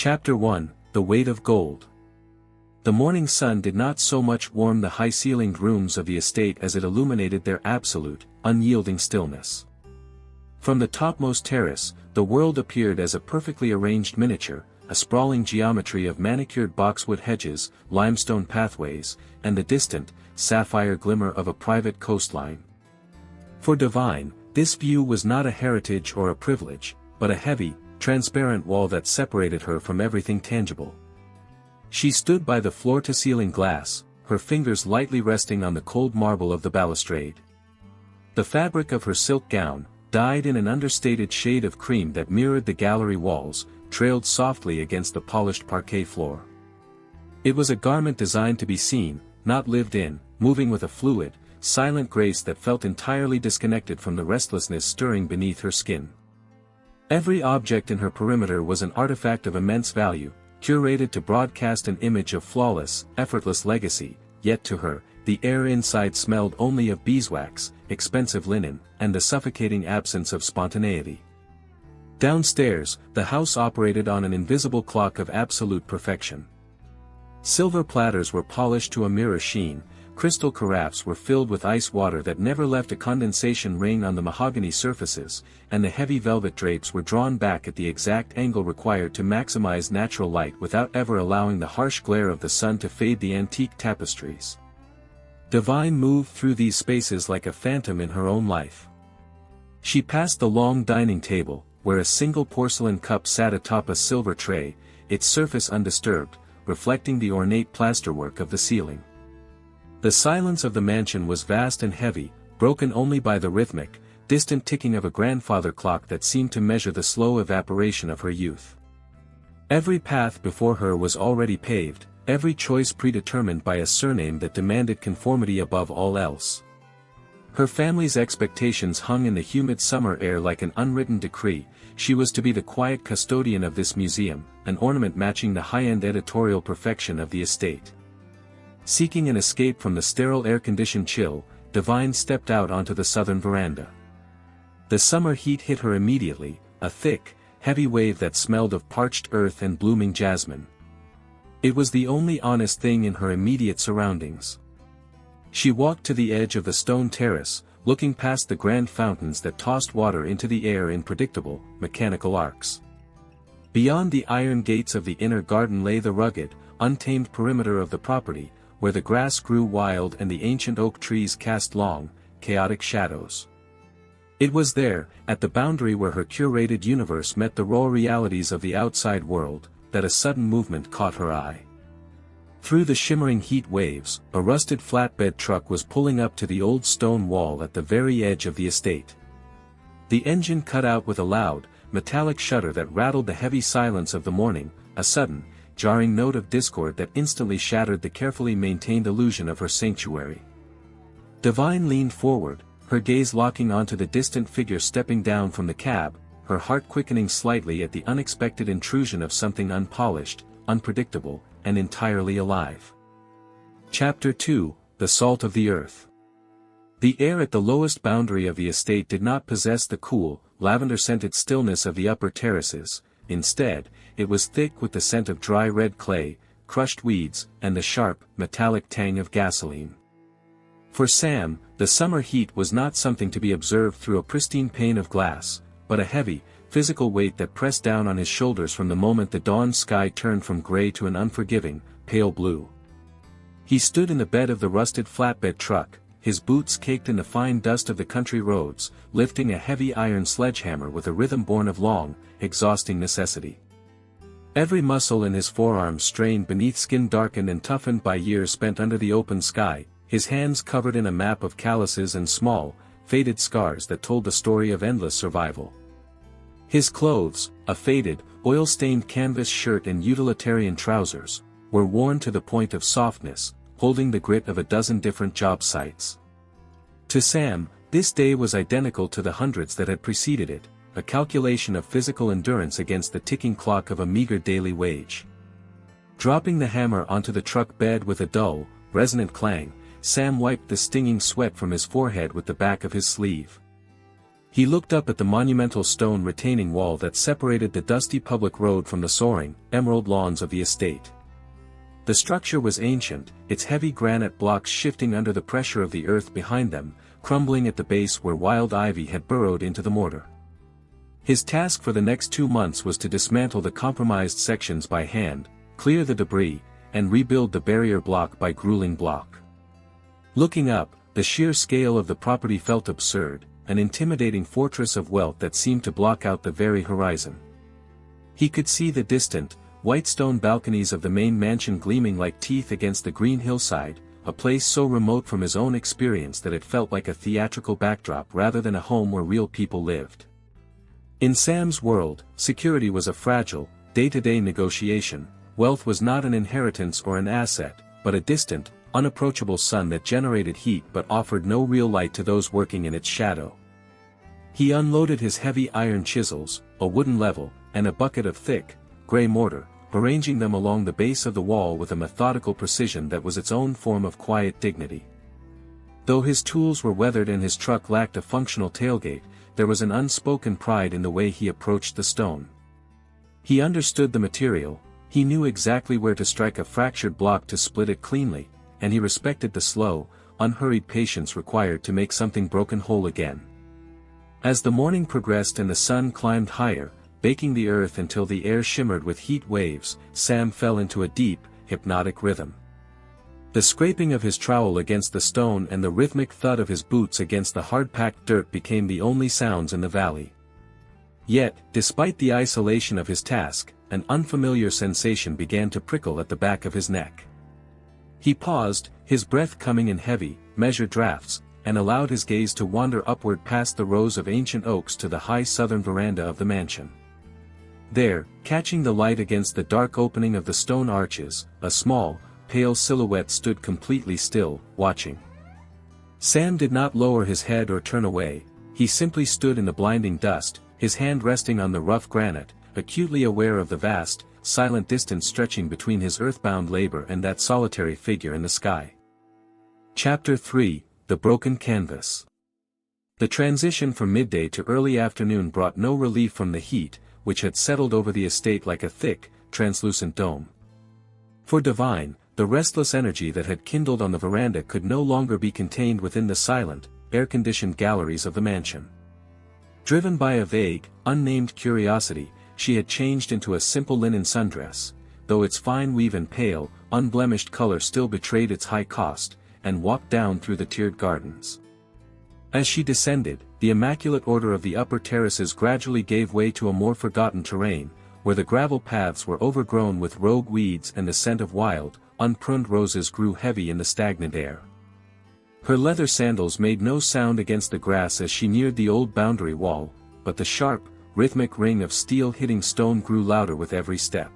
Chapter 1, The Weight of Gold. The morning sun did not so much warm the high-ceilinged rooms of the estate as it illuminated their absolute, unyielding stillness. From the topmost terrace, the world appeared as a perfectly arranged miniature, a sprawling geometry of manicured boxwood hedges, limestone pathways, and the distant, sapphire glimmer of a private coastline. For Divine, this view was not a heritage or a privilege, but a heavy, transparent wall that separated her from everything tangible. She stood by the floor-to-ceiling glass, her fingers lightly resting on the cold marble of the balustrade. The fabric of her silk gown, dyed in an understated shade of cream that mirrored the gallery walls, trailed softly against the polished parquet floor. It was a garment designed to be seen, not lived in, moving with a fluid, silent grace that felt entirely disconnected from the restlessness stirring beneath her skin. Every object in her perimeter was an artifact of immense value, curated to broadcast an image of flawless, effortless legacy, yet to her, the air inside smelled only of beeswax, expensive linen, and the suffocating absence of spontaneity. Downstairs, the house operated on an invisible clock of absolute perfection. Silver platters were polished to a mirror sheen, crystal carafes were filled with ice water that never left a condensation ring on the mahogany surfaces, and the heavy velvet drapes were drawn back at the exact angle required to maximize natural light without ever allowing the harsh glare of the sun to fade the antique tapestries. Divine moved through these spaces like a phantom in her own life. She passed the long dining table, where a single porcelain cup sat atop a silver tray, its surface undisturbed, reflecting the ornate plasterwork of the ceiling. The silence of the mansion was vast and heavy, broken only by the rhythmic, distant ticking of a grandfather clock that seemed to measure the slow evaporation of her youth. Every path before her was already paved, every choice predetermined by a surname that demanded conformity above all else. Her family's expectations hung in the humid summer air like an unwritten decree. She was to be the quiet custodian of this museum, an ornament matching the high-end editorial perfection of the estate. Seeking an escape from the sterile air-conditioned chill, Divine stepped out onto the southern veranda. The summer heat hit her immediately, a thick, heavy wave that smelled of parched earth and blooming jasmine. It was the only honest thing in her immediate surroundings. She walked to the edge of the stone terrace, looking past the grand fountains that tossed water into the air in predictable, mechanical arcs. Beyond the iron gates of the inner garden lay the rugged, untamed perimeter of the property, where the grass grew wild and the ancient oak trees cast long, chaotic shadows. It was there, at the boundary where her curated universe met the raw realities of the outside world, that a sudden movement caught her eye. Through the shimmering heat waves, a rusted flatbed truck was pulling up to the old stone wall at the very edge of the estate. The engine cut out with a loud, metallic shudder that rattled the heavy silence of the morning, a sudden, jarring note of discord that instantly shattered the carefully maintained illusion of her sanctuary. Divine leaned forward, her gaze locking onto the distant figure stepping down from the cab, her heart quickening slightly at the unexpected intrusion of something unpolished, unpredictable, and entirely alive. Chapter 2, The Salt of the Earth. The air at the lowest boundary of the estate did not possess the cool, lavender-scented stillness of the upper terraces. Instead, it was thick with the scent of dry red clay, crushed weeds, and the sharp, metallic tang of gasoline. For Sam, the summer heat was not something to be observed through a pristine pane of glass, but a heavy, physical weight that pressed down on his shoulders from the moment the dawn sky turned from gray to an unforgiving, pale blue. He stood in the bed of the rusted flatbed truck, his boots caked in the fine dust of the country roads, lifting a heavy iron sledgehammer with a rhythm born of long, exhausting necessity. Every muscle in his forearms strained beneath skin darkened and toughened by years spent under the open sky, his hands covered in a map of calluses and small, faded scars that told the story of endless survival. His clothes, a faded, oil-stained canvas shirt and utilitarian trousers, were worn to the point of softness, holding the grit of a dozen different job sites. To Sam, this day was identical to the hundreds that had preceded it, a calculation of physical endurance against the ticking clock of a meager daily wage. Dropping the hammer onto the truck bed with a dull, resonant clang, Sam wiped the stinging sweat from his forehead with the back of his sleeve. He looked up at the monumental stone retaining wall that separated the dusty public road from the soaring, emerald lawns of the estate. The structure was ancient, its heavy granite blocks shifting under the pressure of the earth behind them, crumbling at the base where wild ivy had burrowed into the mortar. His task for the next 2 months was to dismantle the compromised sections by hand, clear the debris, and rebuild the barrier block by grueling block. Looking up, the sheer scale of the property felt absurd, an intimidating fortress of wealth that seemed to block out the very horizon. He could see the distant, white stone balconies of the main mansion gleaming like teeth against the green hillside, a place so remote from his own experience that it felt like a theatrical backdrop rather than a home where real people lived. In Sam's world, security was a fragile, day-to-day negotiation. Wealth was not an inheritance or an asset, but a distant, unapproachable sun that generated heat but offered no real light to those working in its shadow. He unloaded his heavy iron chisels, a wooden level, and a bucket of thick, gray mortar, arranging them along the base of the wall with a methodical precision that was its own form of quiet dignity. Though his tools were weathered and his truck lacked a functional tailgate, there was an unspoken pride in the way he approached the stone. He understood the material, he knew exactly where to strike a fractured block to split it cleanly, and he respected the slow, unhurried patience required to make something broken whole again. As the morning progressed and the sun climbed higher, baking the earth until the air shimmered with heat waves, Sam fell into a deep, hypnotic rhythm. The scraping of his trowel against the stone and the rhythmic thud of his boots against the hard-packed dirt became the only sounds in the valley. Yet, despite the isolation of his task, an unfamiliar sensation began to prickle at the back of his neck. He paused, his breath coming in heavy, measured drafts, and allowed his gaze to wander upward past the rows of ancient oaks to the high southern veranda of the mansion. There, catching the light against the dark opening of the stone arches, a small, pale silhouette stood completely still, watching. Sam did not lower his head or turn away, he simply stood in the blinding dust, his hand resting on the rough granite, acutely aware of the vast, silent distance stretching between his earthbound labor and that solitary figure in the sky. Chapter 3, The Broken Canvas. The transition from midday to early afternoon brought no relief from the heat, which had settled over the estate like a thick, translucent dome. For Divine, the restless energy that had kindled on the veranda could no longer be contained within the silent, air-conditioned galleries of the mansion. Driven by a vague, unnamed curiosity, she had changed into a simple linen sundress, though its fine weave and pale, unblemished color still betrayed its high cost, and walked down through the tiered gardens. As she descended, the immaculate order of the upper terraces gradually gave way to a more forgotten terrain, where the gravel paths were overgrown with rogue weeds and the scent of wild, unpruned roses grew heavy in the stagnant air. Her leather sandals made no sound against the grass as she neared the old boundary wall, but the sharp, rhythmic ring of steel hitting stone grew louder with every step.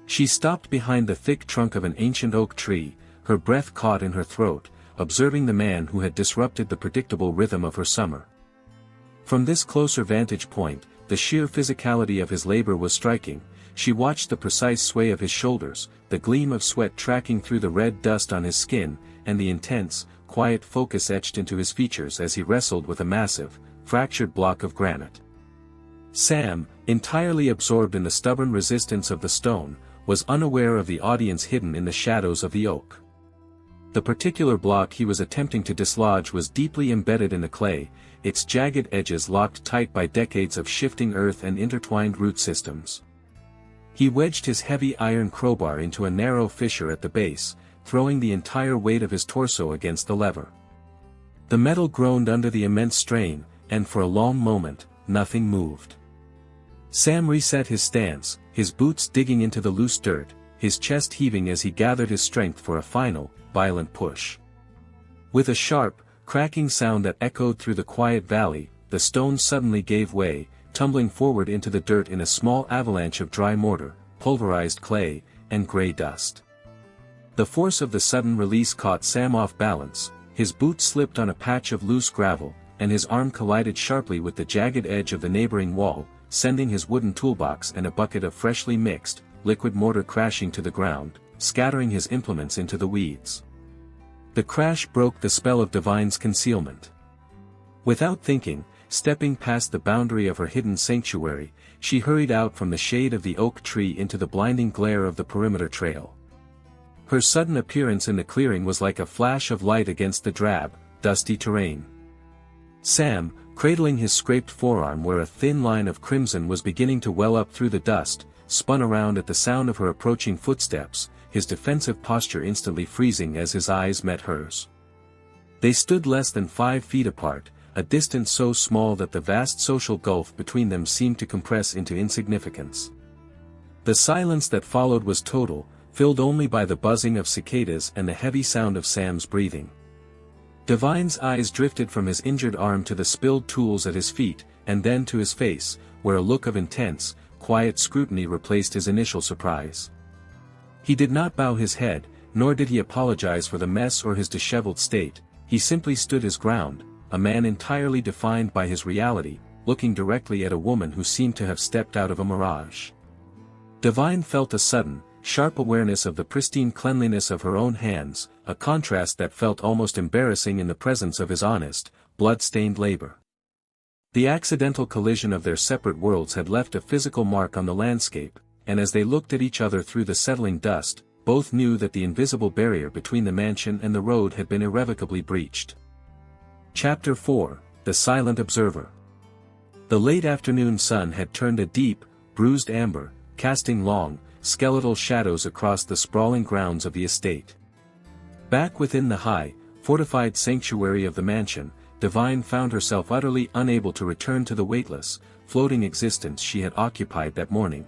She stopped behind the thick trunk of an ancient oak tree, her breath caught in her throat, observing the man who had disrupted the predictable rhythm of her summer. From this closer vantage point, the sheer physicality of his labor was striking. She watched the precise sway of his shoulders, the gleam of sweat tracking through the red dust on his skin, and the intense, quiet focus etched into his features as he wrestled with a massive, fractured block of granite. Sam, entirely absorbed in the stubborn resistance of the stone, was unaware of the audience hidden in the shadows of the oak. The particular block he was attempting to dislodge was deeply embedded in the clay, its jagged edges locked tight by decades of shifting earth and intertwined root systems. He wedged his heavy iron crowbar into a narrow fissure at the base, throwing the entire weight of his torso against the lever. The metal groaned under the immense strain, and for a long moment, nothing moved. Sam reset his stance, his boots digging into the loose dirt, his chest heaving as he gathered his strength for a final, violent push. With a sharp, cracking sound that echoed through the quiet valley, the stone suddenly gave way, tumbling forward into the dirt in a small avalanche of dry mortar, pulverized clay, and gray dust. The force of the sudden release caught Sam off balance, his boot slipped on a patch of loose gravel, and his arm collided sharply with the jagged edge of the neighboring wall, sending his wooden toolbox and a bucket of freshly mixed, liquid mortar crashing to the ground, scattering his implements into the weeds. The crash broke the spell of Divine's concealment. Without thinking, stepping past the boundary of her hidden sanctuary, she hurried out from the shade of the oak tree into the blinding glare of the perimeter trail. Her sudden appearance in the clearing was like a flash of light against the drab, dusty terrain. Sam, cradling his scraped forearm where a thin line of crimson was beginning to well up through the dust, spun around at the sound of her approaching footsteps, his defensive posture instantly freezing as his eyes met hers. They stood less than 5 feet apart, a distance so small that the vast social gulf between them seemed to compress into insignificance. The silence that followed was total, filled only by the buzzing of cicadas and the heavy sound of Sam's breathing. Divine's eyes drifted from his injured arm to the spilled tools at his feet, and then to his face, where a look of intense, quiet scrutiny replaced his initial surprise. He did not bow his head, nor did he apologize for the mess or his disheveled state, he simply stood his ground, a man entirely defined by his reality, looking directly at a woman who seemed to have stepped out of a mirage. Divine felt a sudden, sharp awareness of the pristine cleanliness of her own hands, a contrast that felt almost embarrassing in the presence of his honest, blood-stained labor. The accidental collision of their separate worlds had left a physical mark on the landscape, and as they looked at each other through the settling dust, both knew that the invisible barrier between the mansion and the road had been irrevocably breached. Chapter 4, The Silent Observer. The late afternoon sun had turned a deep, bruised amber, casting long, skeletal shadows across the sprawling grounds of the estate. Back within the high, fortified sanctuary of the mansion, Divine found herself utterly unable to return to the weightless, floating existence she had occupied that morning.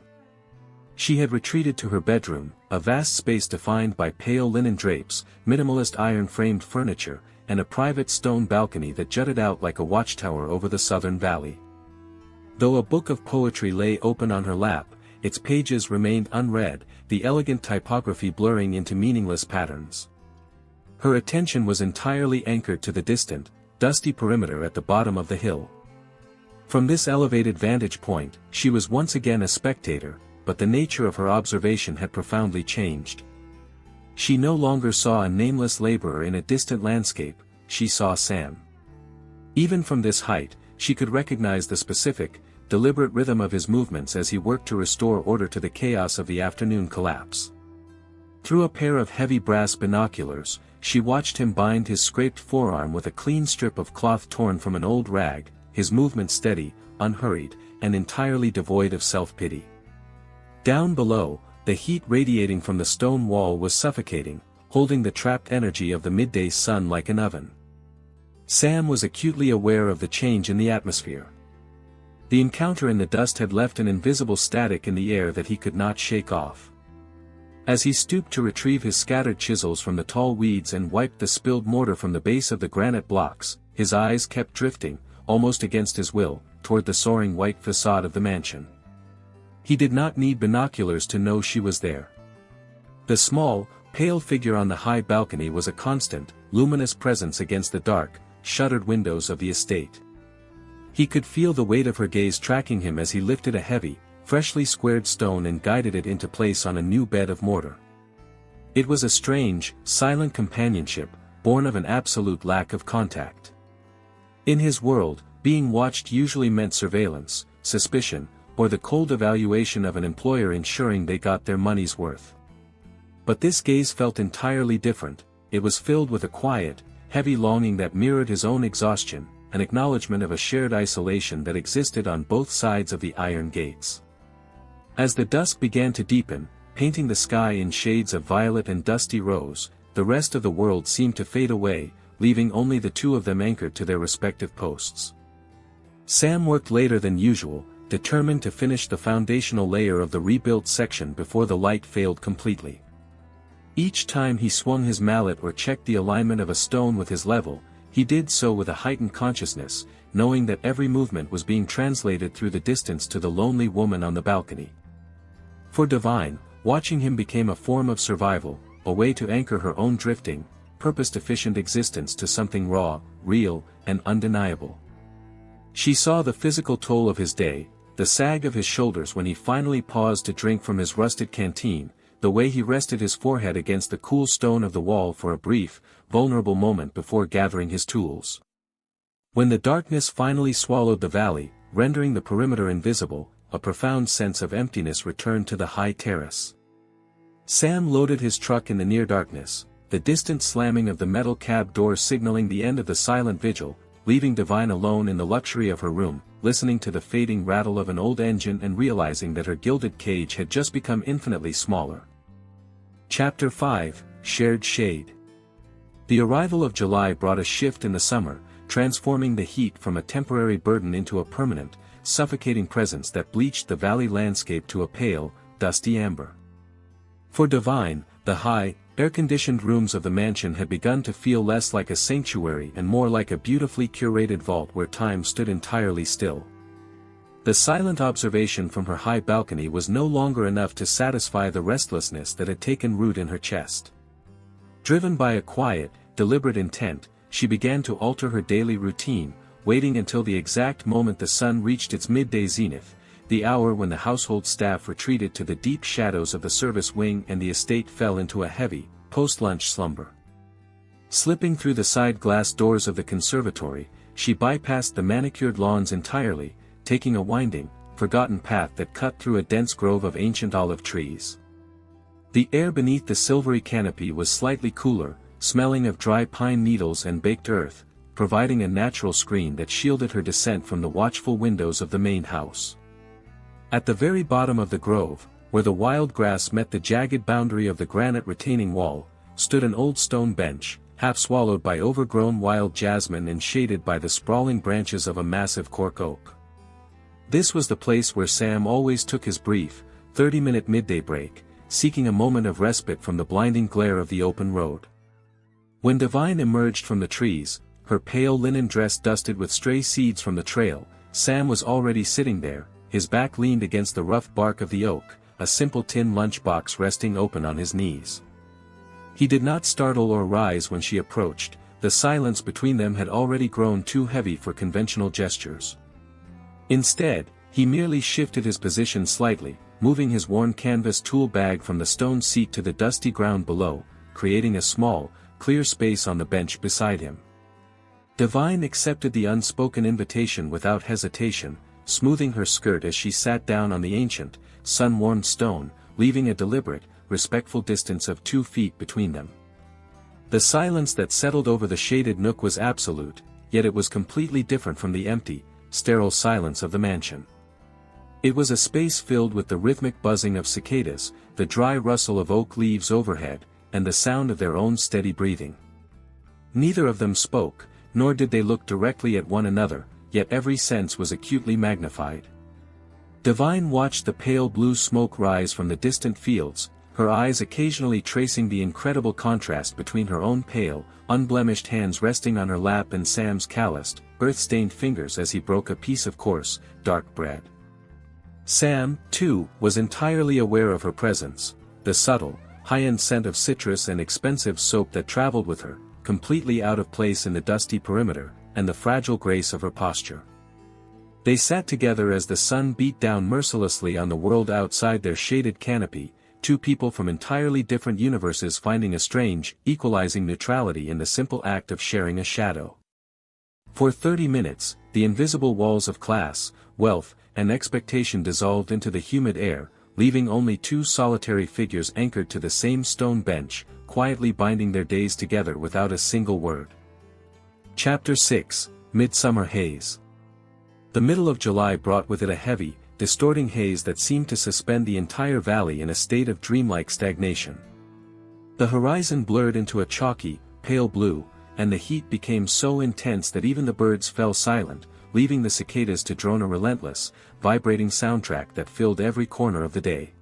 She had retreated to her bedroom, a vast space defined by pale linen drapes, minimalist iron-framed furniture, and a private stone balcony that jutted out like a watchtower over the southern valley. Though a book of poetry lay open on her lap, its pages remained unread, the elegant typography blurring into meaningless patterns. Her attention was entirely anchored to the distant, dusty perimeter at the bottom of the hill. From this elevated vantage point, she was once again a spectator, but the nature of her observation had profoundly changed. She no longer saw a nameless laborer in a distant landscape, she saw Sam. Even from this height, she could recognize the specific, deliberate rhythm of his movements as he worked to restore order to the chaos of the afternoon collapse. Through a pair of heavy brass binoculars, she watched him bind his scraped forearm with a clean strip of cloth torn from an old rag, his movements steady, unhurried, and entirely devoid of self-pity. Down below, the heat radiating from the stone wall was suffocating, holding the trapped energy of the midday sun like an oven. Sam was acutely aware of the change in the atmosphere. The encounter in the dust had left an invisible static in the air that he could not shake off. As he stooped to retrieve his scattered chisels from the tall weeds and wiped the spilled mortar from the base of the granite blocks, his eyes kept drifting, almost against his will, toward the soaring white facade of the mansion. He did not need binoculars to know she was there. The small, pale figure on the high balcony was a constant, luminous presence against the dark, shuttered windows of the estate. He could feel the weight of her gaze tracking him as he lifted a heavy, freshly squared stone and guided it into place on a new bed of mortar. It was a strange, silent companionship, born of an absolute lack of contact. In his world, being watched usually meant surveillance, suspicion, or the cold evaluation of an employer ensuring they got their money's worth. But this gaze felt entirely different, it was filled with a quiet, heavy longing that mirrored his own exhaustion, an acknowledgement of a shared isolation that existed on both sides of the iron gates. As the dusk began to deepen, painting the sky in shades of violet and dusty rose, the rest of the world seemed to fade away, leaving only the two of them anchored to their respective posts. Sam worked later than usual, determined to finish the foundational layer of the rebuilt section before the light failed completely. Each time he swung his mallet or checked the alignment of a stone with his level, he did so with a heightened consciousness, knowing that every movement was being translated through the distance to the lonely woman on the balcony. For Divine, watching him became a form of survival, a way to anchor her own drifting, purpose-deficient existence to something raw, real, and undeniable. She saw the physical toll of his day, the sag of his shoulders when he finally paused to drink from his rusted canteen, the way he rested his forehead against the cool stone of the wall for a brief, vulnerable moment before gathering his tools. When the darkness finally swallowed the valley, rendering the perimeter invisible, a profound sense of emptiness returned to the high terrace. Sam loaded his truck in the near darkness, the distant slamming of the metal cab door signaling the end of the silent vigil, leaving Divine alone in the luxury of her room, listening to the fading rattle of an old engine and realizing that her gilded cage had just become infinitely smaller. Chapter 5, Shared Shade. The arrival of July brought a shift in the summer, transforming the heat from a temporary burden into a permanent, suffocating presence that bleached the valley landscape to a pale, dusty amber. For Divine, the high, air-conditioned rooms of the mansion had begun to feel less like a sanctuary and more like a beautifully curated vault where time stood entirely still. The silent observation from her high balcony was no longer enough to satisfy the restlessness that had taken root in her chest. Driven by a quiet, deliberate intent, she began to alter her daily routine, waiting until the exact moment the sun reached its midday zenith, the hour when the household staff retreated to the deep shadows of the service wing and the estate fell into a heavy, post-lunch slumber. Slipping through the side glass doors of the conservatory, she bypassed the manicured lawns entirely, taking a winding, forgotten path that cut through a dense grove of ancient olive trees. The air beneath the silvery canopy was slightly cooler, smelling of dry pine needles and baked earth, providing a natural screen that shielded her descent from the watchful windows of the main house. At the very bottom of the grove, where the wild grass met the jagged boundary of the granite retaining wall, stood an old stone bench, half swallowed by overgrown wild jasmine and shaded by the sprawling branches of a massive cork oak. This was the place where Sam always took his brief, 30-minute midday break, seeking a moment of respite from the blinding glare of the open road. When Divine emerged from the trees, her pale linen dress dusted with stray seeds from the trail, Sam was already sitting there, his back leaned against the rough bark of the oak, a simple tin lunchbox resting open on his knees. He did not startle or rise when she approached, the silence between them had already grown too heavy for conventional gestures. Instead, he merely shifted his position slightly, moving his worn canvas tool bag from the stone seat to the dusty ground below, creating a small, clear space on the bench beside him. Divine accepted the unspoken invitation without hesitation, smoothing her skirt as she sat down on the ancient, sun-warmed stone, leaving a deliberate, respectful distance of 2 feet between them. The silence that settled over the shaded nook was absolute, yet it was completely different from the empty, sterile silence of the mansion. It was a space filled with the rhythmic buzzing of cicadas, the dry rustle of oak leaves overhead, and the sound of their own steady breathing. Neither of them spoke, nor did they look directly at one another, yet every sense was acutely magnified. Divine watched the pale blue smoke rise from the distant fields, her eyes occasionally tracing the incredible contrast between her own pale, unblemished hands resting on her lap and Sam's calloused, earth-stained fingers as he broke a piece of coarse, dark bread. Sam, too, was entirely aware of her presence, the subtle, high-end scent of citrus and expensive soap that traveled with her, completely out of place in the dusty perimeter, and the fragile grace of her posture. They sat together as the sun beat down mercilessly on the world outside their shaded canopy, two people from entirely different universes finding a strange, equalizing neutrality in the simple act of sharing a shadow. For 30 minutes, the invisible walls of class, wealth, and expectation dissolved into the humid air, leaving only two solitary figures anchored to the same stone bench, quietly binding their days together without a single word. Chapter 6, Midsummer Haze. The middle of July brought with it a heavy, distorting haze that seemed to suspend the entire valley in a state of dreamlike stagnation. The horizon blurred into a chalky, pale blue, and the heat became so intense that even the birds fell silent, leaving the cicadas to drone a relentless, vibrating soundtrack that filled every corner of the day.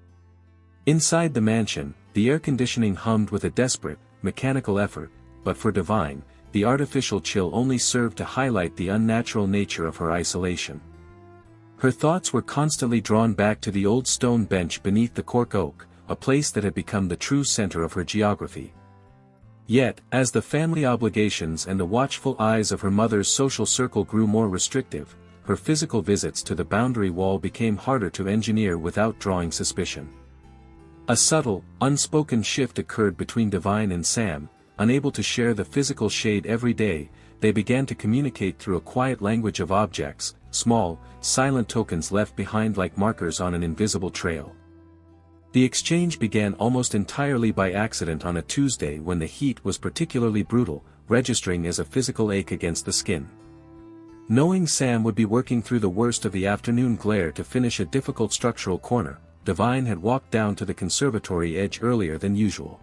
Inside the mansion, the air conditioning hummed with a desperate, mechanical effort, but for Divine, the artificial chill only served to highlight the unnatural nature of her isolation. Her thoughts were constantly drawn back to the old stone bench beneath the cork oak, a place that had become the true center of her geography. Yet, as the family obligations and the watchful eyes of her mother's social circle grew more restrictive, her physical visits to the boundary wall became harder to engineer without drawing suspicion. A subtle, unspoken shift occurred between Divine and Sam. Unable to share the physical shade every day, they began to communicate through a quiet language of objects, small, silent tokens left behind like markers on an invisible trail. The exchange began almost entirely by accident on a Tuesday when the heat was particularly brutal, registering as a physical ache against the skin. Knowing Sam would be working through the worst of the afternoon glare to finish a difficult structural corner, Divine had walked down to the conservatory edge earlier than usual.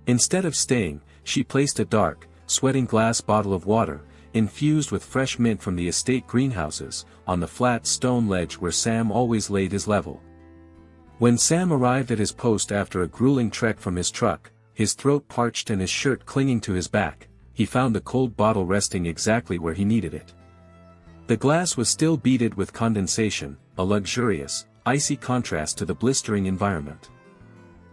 Instead of staying, she placed a dark, sweating glass bottle of water, infused with fresh mint from the estate greenhouses, on the flat stone ledge where Sam always laid his level. When Sam arrived at his post after a grueling trek from his truck, his throat parched and his shirt clinging to his back, he found the cold bottle resting exactly where he needed it. The glass was still beaded with condensation, a luxurious, icy contrast to the blistering environment.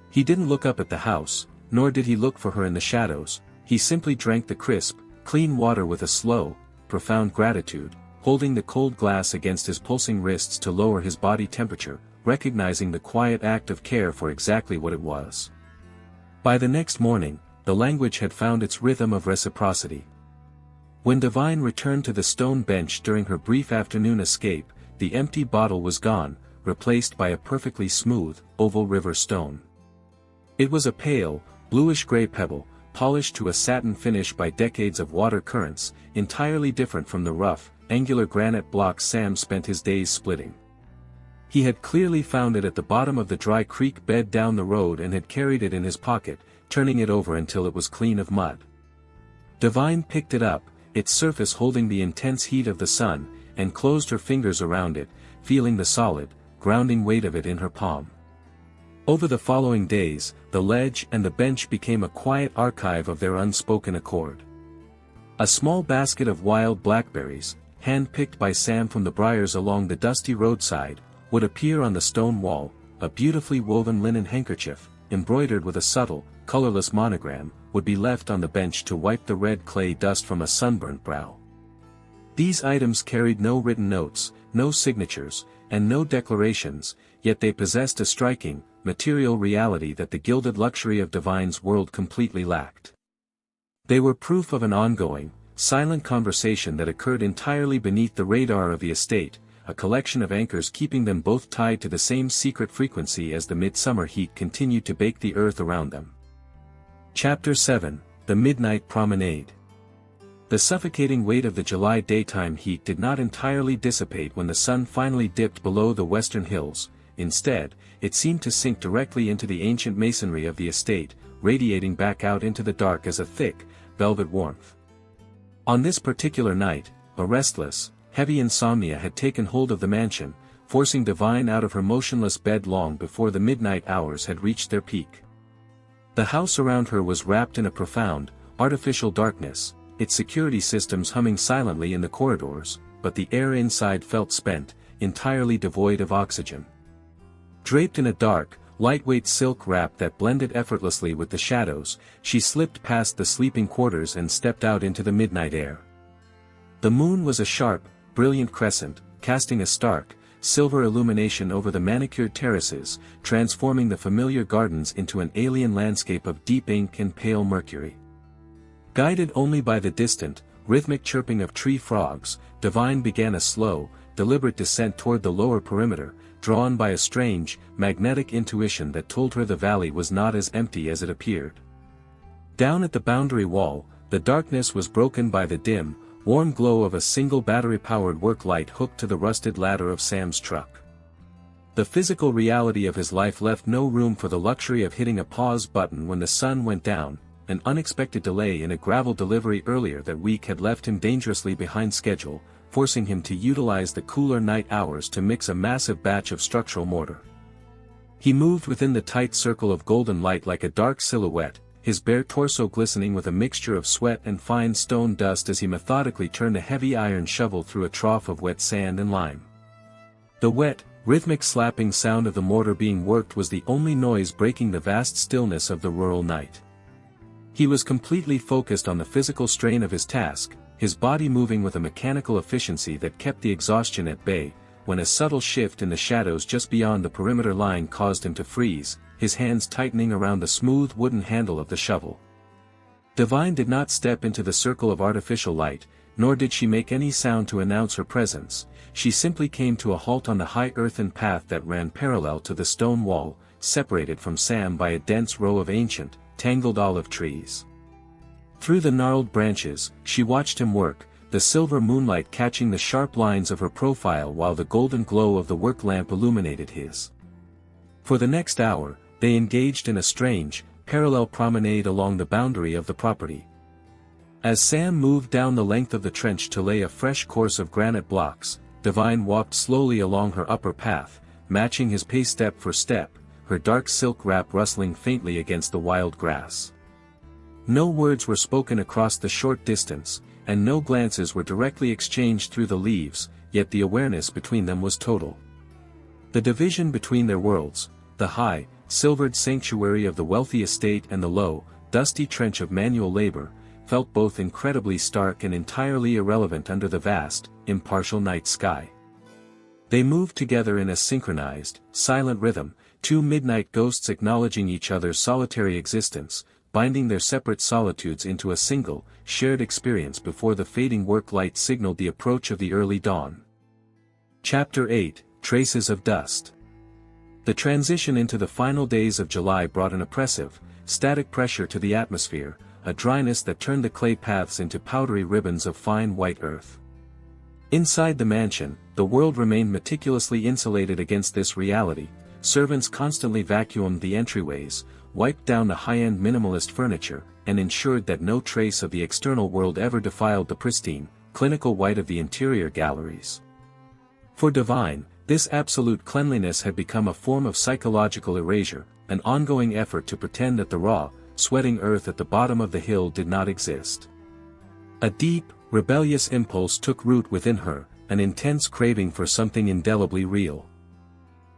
He didn't look up at the house, nor did he look for her in the shadows, he simply drank the crisp, clean water with a slow, profound gratitude, holding the cold glass against his pulsing wrists to lower his body temperature, recognizing the quiet act of care for exactly what it was. By the next morning, the language had found its rhythm of reciprocity. When Divine returned to the stone bench during her brief afternoon escape, the empty bottle was gone, replaced by a perfectly smooth, oval river stone. It was a pale, bluish-gray pebble, polished to a satin finish by decades of water currents, entirely different from the rough, angular granite blocks Sam spent his days splitting. He had clearly found it at the bottom of the dry creek bed down the road and had carried it in his pocket, turning it over until it was clean of mud. Divine picked it up, its surface holding the intense heat of the sun, and closed her fingers around it, feeling the solid, grounding weight of it in her palm. Over the following days, the ledge and the bench became a quiet archive of their unspoken accord. A small basket of wild blackberries, hand-picked by Sam from the briars along the dusty roadside, would appear on the stone wall, a beautifully woven linen handkerchief, embroidered with a subtle, colorless monogram, would be left on the bench to wipe the red clay dust from a sunburnt brow. These items carried no written notes, no signatures, and no declarations, yet they possessed a striking, material reality that the gilded luxury of Divine's world completely lacked. They were proof of an ongoing, silent conversation that occurred entirely beneath the radar of the estate, a collection of anchors keeping them both tied to the same secret frequency as the midsummer heat continued to bake the earth around them. Chapter 7, The Midnight Promenade. The suffocating weight of the July daytime heat did not entirely dissipate when the sun finally dipped below the western hills. Instead, it seemed to sink directly into the ancient masonry of the estate, radiating back out into the dark as a thick, velvet warmth. On this particular night, a restless, heavy insomnia had taken hold of the mansion, forcing Divine out of her motionless bed long before the midnight hours had reached their peak. The house around her was wrapped in a profound, artificial darkness, its security systems humming silently in the corridors, but the air inside felt spent, entirely devoid of oxygen. Draped in a dark, lightweight silk wrap that blended effortlessly with the shadows, she slipped past the sleeping quarters and stepped out into the midnight air. The moon was a sharp, brilliant crescent, casting a stark, silver illumination over the manicured terraces, transforming the familiar gardens into an alien landscape of deep ink and pale mercury. Guided only by the distant, rhythmic chirping of tree frogs, Divine began a slow, deliberate descent toward the lower perimeter, drawn by a strange, magnetic intuition that told her the valley was not as empty as it appeared. Down at the boundary wall, the darkness was broken by the dim, warm glow of a single battery-powered work light hooked to the rusted ladder of Sam's truck. The physical reality of his life left no room for the luxury of hitting a pause button when the sun went down. An unexpected delay in a gravel delivery earlier that week had left him dangerously behind schedule, forcing him to utilize the cooler night hours to mix a massive batch of structural mortar. He moved within the tight circle of golden light like a dark silhouette, his bare torso glistening with a mixture of sweat and fine stone dust as he methodically turned a heavy iron shovel through a trough of wet sand and lime. The wet, rhythmic slapping sound of the mortar being worked was the only noise breaking the vast stillness of the rural night. He was completely focused on the physical strain of his task, his body moving with a mechanical efficiency that kept the exhaustion at bay, when a subtle shift in the shadows just beyond the perimeter line caused him to freeze, his hands tightening around the smooth wooden handle of the shovel. Divine did not step into the circle of artificial light, nor did she make any sound to announce her presence. She simply came to a halt on the high earthen path that ran parallel to the stone wall, separated from Sam by a dense row of ancient, tangled olive trees. Through the gnarled branches, she watched him work, the silver moonlight catching the sharp lines of her profile while the golden glow of the work lamp illuminated his. For the next hour, they engaged in a strange, parallel promenade along the boundary of the property. As Sam moved down the length of the trench to lay a fresh course of granite blocks, Divine walked slowly along her upper path, matching his pace step for step, her dark silk wrap rustling faintly against the wild grass. No words were spoken across the short distance, and no glances were directly exchanged through the leaves, yet the awareness between them was total. The division between their worlds, the high, silvered sanctuary of the wealthy estate and the low, dusty trench of manual labor, felt both incredibly stark and entirely irrelevant under the vast, impartial night sky. They moved together in a synchronized, silent rhythm, two midnight ghosts acknowledging each other's solitary existence, binding their separate solitudes into a single, shared experience before the fading work light signaled the approach of the early dawn. Chapter 8, Traces of Dust. The transition into the final days of July brought an oppressive, static pressure to the atmosphere, a dryness that turned the clay paths into powdery ribbons of fine white earth. Inside the mansion, the world remained meticulously insulated against this reality. Servants constantly vacuumed the entryways, wiped down the high-end minimalist furniture, and ensured that no trace of the external world ever defiled the pristine, clinical white of the interior galleries. For Divine, this absolute cleanliness had become a form of psychological erasure, an ongoing effort to pretend that the raw, sweating earth at the bottom of the hill did not exist. A deep, rebellious impulse took root within her, an intense craving for something indelibly real.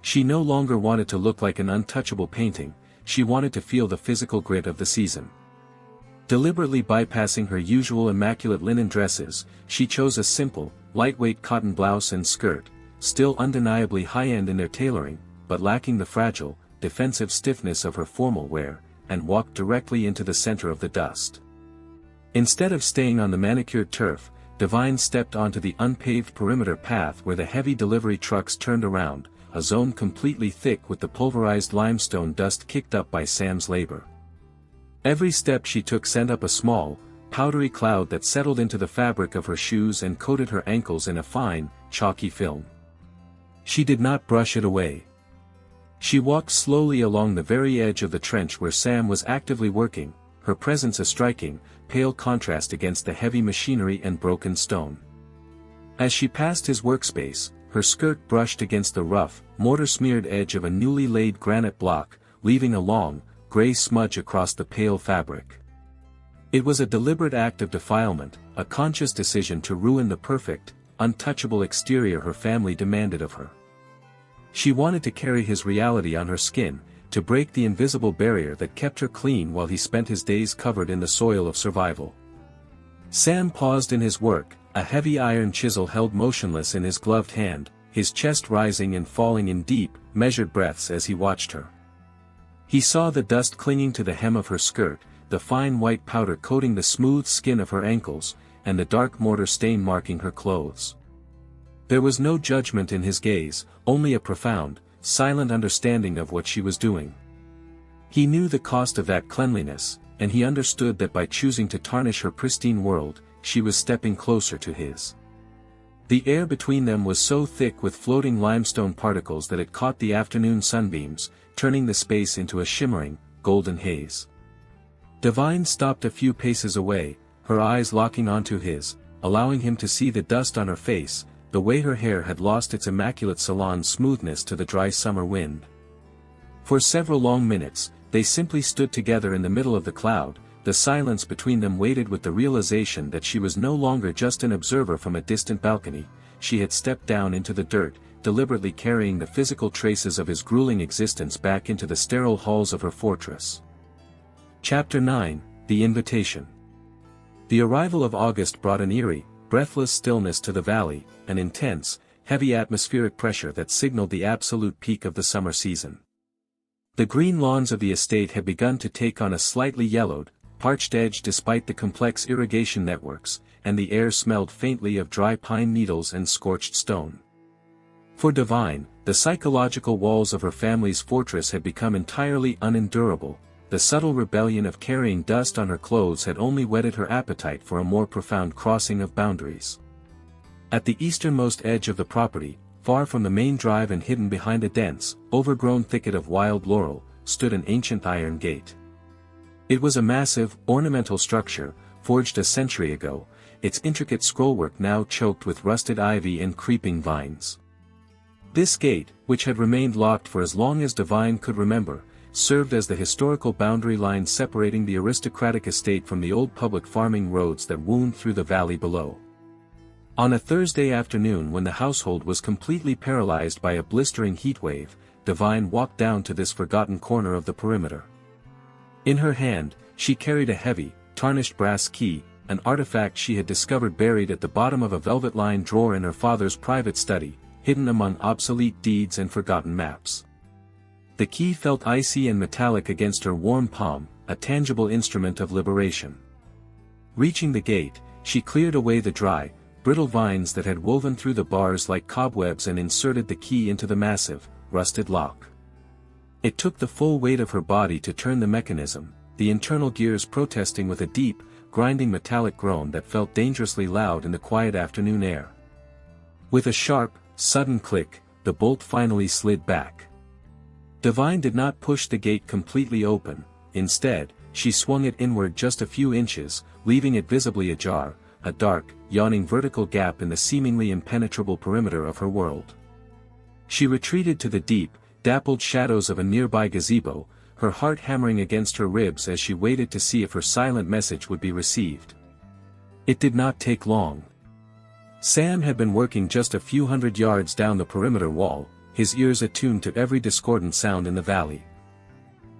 She no longer wanted to look like an untouchable painting, she wanted to feel the physical grit of the season. Deliberately bypassing her usual immaculate linen dresses, she chose a simple, lightweight cotton blouse and skirt, still undeniably high-end in their tailoring, but lacking the fragile, defensive stiffness of her formal wear, and walked directly into the center of the dust. Instead of staying on the manicured turf, Divine stepped onto the unpaved perimeter path where the heavy delivery trucks turned around, a zone completely thick with the pulverized limestone dust kicked up by Sam's labor. Every step she took sent up a small, powdery cloud that settled into the fabric of her shoes and coated her ankles in a fine, chalky film. She did not brush it away. She walked slowly along the very edge of the trench where Sam was actively working, her presence a striking, pale contrast against the heavy machinery and broken stone. As she passed his workspace, her skirt brushed against the rough, mortar-smeared edge of a newly laid granite block, leaving a long, gray smudge across the pale fabric. It was a deliberate act of defilement, a conscious decision to ruin the perfect, untouchable exterior her family demanded of her. She wanted to carry his reality on her skin, to break the invisible barrier that kept her clean while he spent his days covered in the soil of survival. Sam paused in his work, a heavy iron chisel held motionless in his gloved hand, his chest rising and falling in deep, measured breaths as he watched her. He saw the dust clinging to the hem of her skirt, the fine white powder coating the smooth skin of her ankles, and the dark mortar stain marking her clothes. There was no judgment in his gaze, only a profound, silent understanding of what she was doing. He knew the cost of that cleanliness, and he understood that by choosing to tarnish her pristine world, she was stepping closer to his. The air between them was so thick with floating limestone particles that it caught the afternoon sunbeams, turning the space into a shimmering, golden haze. Divine stopped a few paces away, her eyes locking onto his, allowing him to see the dust on her face, the way her hair had lost its immaculate salon smoothness to the dry summer wind. For several long minutes, they simply stood together in the middle of the cloud, the silence between them weighted with the realization that she was no longer just an observer from a distant balcony, she had stepped down into the dirt, deliberately carrying the physical traces of his grueling existence back into the sterile halls of her fortress. Chapter 9, The Invitation. The arrival of August brought an eerie, breathless stillness to the valley, an intense, heavy atmospheric pressure that signaled the absolute peak of the summer season. The green lawns of the estate had begun to take on a slightly yellowed, parched edge despite the complex irrigation networks, and the air smelled faintly of dry pine needles and scorched stone. For Divine, the psychological walls of her family's fortress had become entirely unendurable. The subtle rebellion of carrying dust on her clothes had only whetted her appetite for a more profound crossing of boundaries. At the easternmost edge of the property, far from the main drive and hidden behind a dense, overgrown thicket of wild laurel, stood an ancient iron gate. It was a massive, ornamental structure, forged a century ago, its intricate scrollwork now choked with rusted ivy and creeping vines. This gate, which had remained locked for as long as Divine could remember, served as the historical boundary line separating the aristocratic estate from the old public farming roads that wound through the valley below. On a Thursday afternoon when the household was completely paralyzed by a blistering heatwave, Divine walked down to this forgotten corner of the perimeter. In her hand, she carried a heavy, tarnished brass key, an artifact she had discovered buried at the bottom of a velvet-lined drawer in her father's private study, hidden among obsolete deeds and forgotten maps. The key felt icy and metallic against her warm palm, a tangible instrument of liberation. Reaching the gate, she cleared away the dry, brittle vines that had woven through the bars like cobwebs and inserted the key into the massive, rusted lock. It took the full weight of her body to turn the mechanism, the internal gears protesting with a deep, grinding metallic groan that felt dangerously loud in the quiet afternoon air. With a sharp, sudden click, the bolt finally slid back. Divine did not push the gate completely open, instead, she swung it inward just a few inches, leaving it visibly ajar, a dark, yawning vertical gap in the seemingly impenetrable perimeter of her world. She retreated to the deep, dappled shadows of a nearby gazebo, her heart hammering against her ribs as she waited to see if her silent message would be received. It did not take long. Sam had been working just a few hundred yards down the perimeter wall, his ears attuned to every discordant sound in the valley.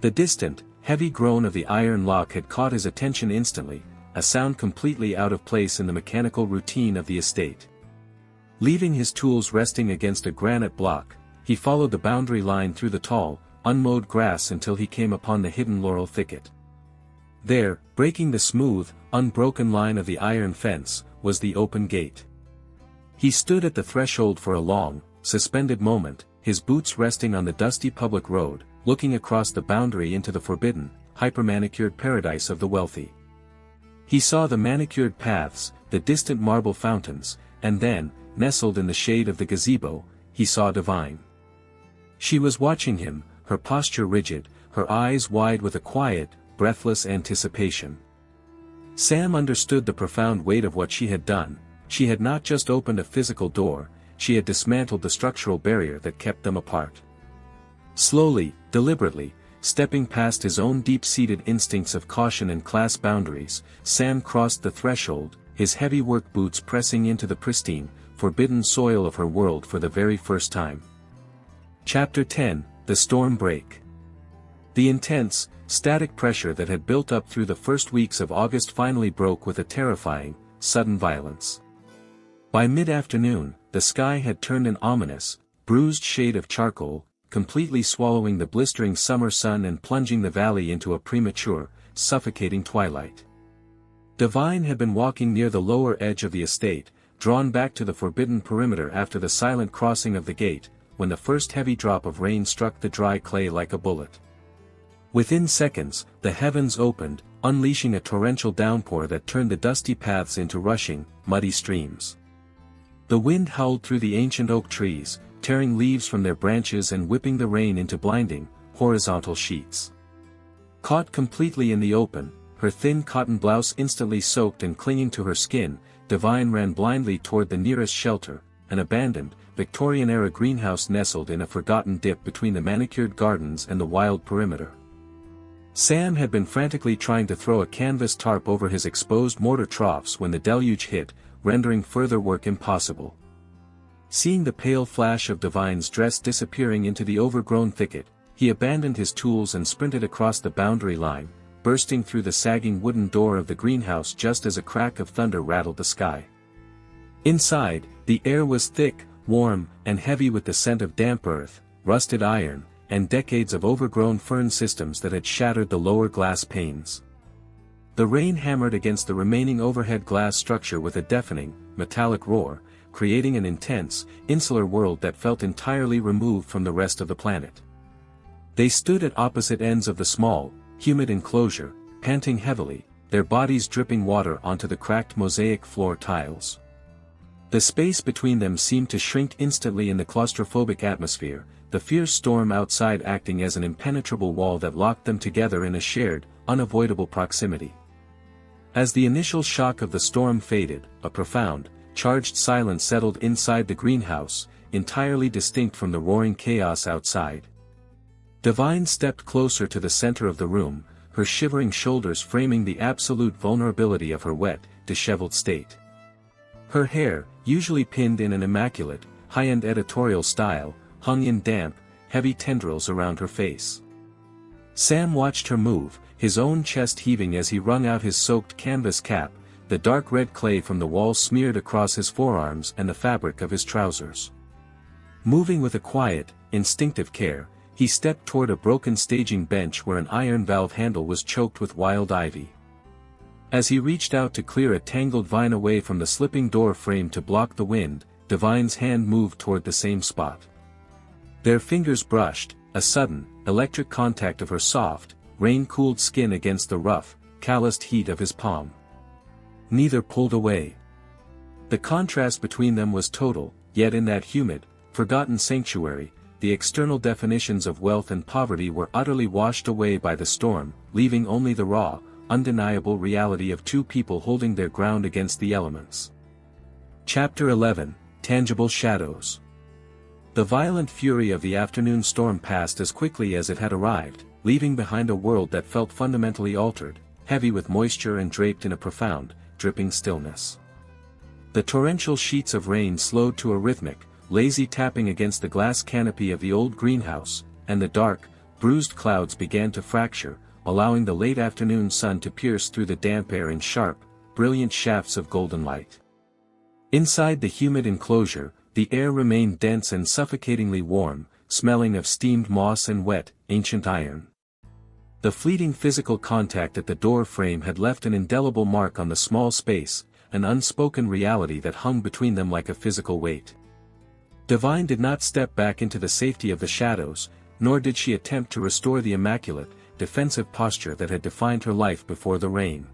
The distant, heavy groan of the iron lock had caught his attention instantly, a sound completely out of place in the mechanical routine of the estate. Leaving his tools resting against a granite block, he followed the boundary line through the tall, unmowed grass until he came upon the hidden laurel thicket. There, breaking the smooth, unbroken line of the iron fence, was the open gate. He stood at the threshold for a long, suspended moment, his boots resting on the dusty public road, looking across the boundary into the forbidden, hyper-manicured paradise of the wealthy. He saw the manicured paths, the distant marble fountains, and then, nestled in the shade of the gazebo, he saw Divine. She was watching him, her posture rigid, her eyes wide with a quiet, breathless anticipation. Sam understood the profound weight of what she had done. She had not just opened a physical door, she had dismantled the structural barrier that kept them apart. Slowly, deliberately, stepping past his own deep-seated instincts of caution and class boundaries, Sam crossed the threshold, his heavy work boots pressing into the pristine, forbidden soil of her world for the very first time. Chapter 10, The Storm Break. The intense, static pressure that had built up through the first weeks of August finally broke with a terrifying, sudden violence. By mid-afternoon, the sky had turned an ominous, bruised shade of charcoal, completely swallowing the blistering summer sun and plunging the valley into a premature, suffocating twilight. Divine had been walking near the lower edge of the estate, drawn back to the forbidden perimeter after the silent crossing of the gate, when the first heavy drop of rain struck the dry clay like a bullet. Within seconds, the heavens opened, unleashing a torrential downpour that turned the dusty paths into rushing, muddy streams. The wind howled through the ancient oak trees, tearing leaves from their branches and whipping the rain into blinding, horizontal sheets. Caught completely in the open, her thin cotton blouse instantly soaked and clinging to her skin, Divine ran blindly toward the nearest shelter, an abandoned, Victorian-era greenhouse nestled in a forgotten dip between the manicured gardens and the wild perimeter. Sam had been frantically trying to throw a canvas tarp over his exposed mortar troughs when the deluge hit, rendering further work impossible. Seeing the pale flash of Divine's dress disappearing into the overgrown thicket, he abandoned his tools and sprinted across the boundary line, bursting through the sagging wooden door of the greenhouse just as a crack of thunder rattled the sky. Inside, the air was thick, warm, and heavy with the scent of damp earth, rusted iron, and decades of overgrown fern systems that had shattered the lower glass panes. The rain hammered against the remaining overhead glass structure with a deafening, metallic roar, creating an intense, insular world that felt entirely removed from the rest of the planet. They stood at opposite ends of the small, humid enclosure, panting heavily, their bodies dripping water onto the cracked mosaic floor tiles. The space between them seemed to shrink instantly in the claustrophobic atmosphere, the fierce storm outside acting as an impenetrable wall that locked them together in a shared, unavoidable proximity. As the initial shock of the storm faded, a profound, charged silence settled inside the greenhouse, entirely distinct from the roaring chaos outside. Divine stepped closer to the center of the room, her shivering shoulders framing the absolute vulnerability of her wet, disheveled state. Her hair, usually pinned in an immaculate, high-end editorial style, hung in damp, heavy tendrils around her face. Sam watched her move, his own chest heaving as he wrung out his soaked canvas cap, the dark red clay from the wall smeared across his forearms and the fabric of his trousers. Moving with a quiet, instinctive care, he stepped toward a broken staging bench where an iron valve handle was choked with wild ivy. As he reached out to clear a tangled vine away from the slipping door frame to block the wind, Divine's hand moved toward the same spot. Their fingers brushed, a sudden, electric contact of her soft, rain-cooled skin against the rough, calloused heat of his palm. Neither pulled away. The contrast between them was total, yet in that humid, forgotten sanctuary, the external definitions of wealth and poverty were utterly washed away by the storm, leaving only the raw, undeniable reality of two people holding their ground against the elements. Chapter 11, Tangible Shadows. The violent fury of the afternoon storm passed as quickly as it had arrived, leaving behind a world that felt fundamentally altered, heavy with moisture and draped in a profound, dripping stillness. The torrential sheets of rain slowed to a rhythmic, lazy tapping against the glass canopy of the old greenhouse, and the dark, bruised clouds began to fracture, allowing the late afternoon sun to pierce through the damp air in sharp, brilliant shafts of golden light. Inside the humid enclosure, the air remained dense and suffocatingly warm, smelling of steamed moss and wet, ancient iron. The fleeting physical contact at the door frame had left an indelible mark on the small space, an unspoken reality that hung between them like a physical weight. Divine did not step back into the safety of the shadows, nor did she attempt to restore the immaculate, defensive posture that had defined her life before the rain.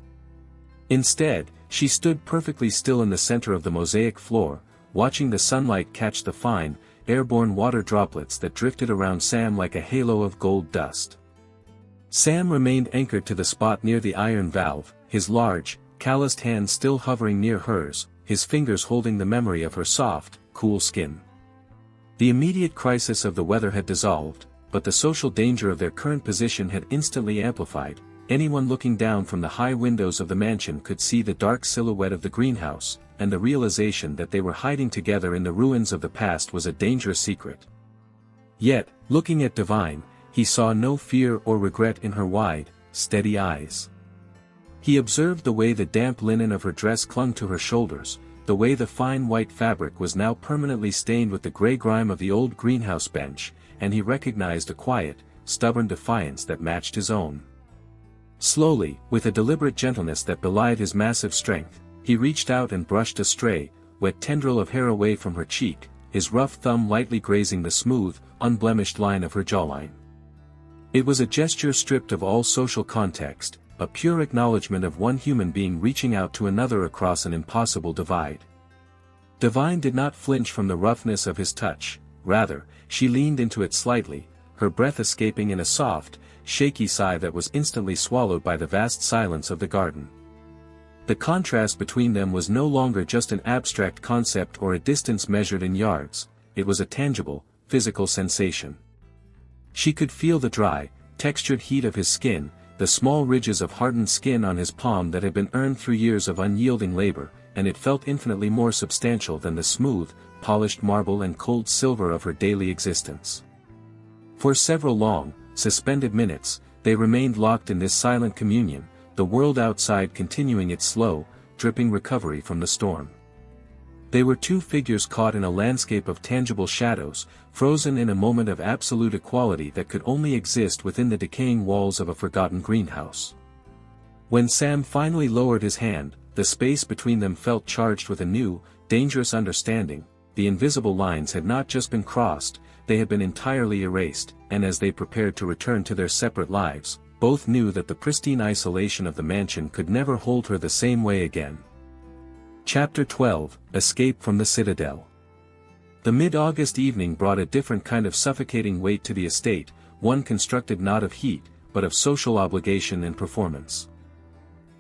Instead, she stood perfectly still in the center of the mosaic floor, watching the sunlight catch the fine, airborne water droplets that drifted around Sam like a halo of gold dust. Sam remained anchored to the spot near the iron valve, his large, calloused hand still hovering near hers, his fingers holding the memory of her soft, cool skin. The immediate crisis of the weather had dissolved, but the social danger of their current position had instantly amplified. Anyone looking down from the high windows of the mansion could see the dark silhouette of the greenhouse, and the realization that they were hiding together in the ruins of the past was a dangerous secret. Yet, looking at Divine, he saw no fear or regret in her wide, steady eyes. He observed the way the damp linen of her dress clung to her shoulders, the way the fine white fabric was now permanently stained with the gray grime of the old greenhouse bench, and he recognized a quiet, stubborn defiance that matched his own. Slowly, with a deliberate gentleness that belied his massive strength, he reached out and brushed a stray, wet tendril of hair away from her cheek, his rough thumb lightly grazing the smooth, unblemished line of her jawline. It was a gesture stripped of all social context, a pure acknowledgement of one human being reaching out to another across an impossible divide. Divine did not flinch from the roughness of his touch, rather, she leaned into it slightly, her breath escaping in a soft, shaky sigh that was instantly swallowed by the vast silence of the garden. The contrast between them was no longer just an abstract concept or a distance measured in yards, it was a tangible, physical sensation. She could feel the dry, textured heat of his skin, the small ridges of hardened skin on his palm that had been earned through years of unyielding labor, and it felt infinitely more substantial than the smooth, polished marble and cold silver of her daily existence. For several long, suspended minutes, they remained locked in this silent communion, the world outside continuing its slow, dripping recovery from the storm. They were two figures caught in a landscape of tangible shadows, frozen in a moment of absolute equality that could only exist within the decaying walls of a forgotten greenhouse. When Sam finally lowered his hand, the space between them felt charged with a new, dangerous understanding. The invisible lines had not just been crossed, they had been entirely erased, and as they prepared to return to their separate lives, both knew that the pristine isolation of the mansion could never hold her the same way again. Chapter 12, Escape from the Citadel. The mid-August evening brought a different kind of suffocating weight to the estate, one constructed not of heat, but of social obligation and performance.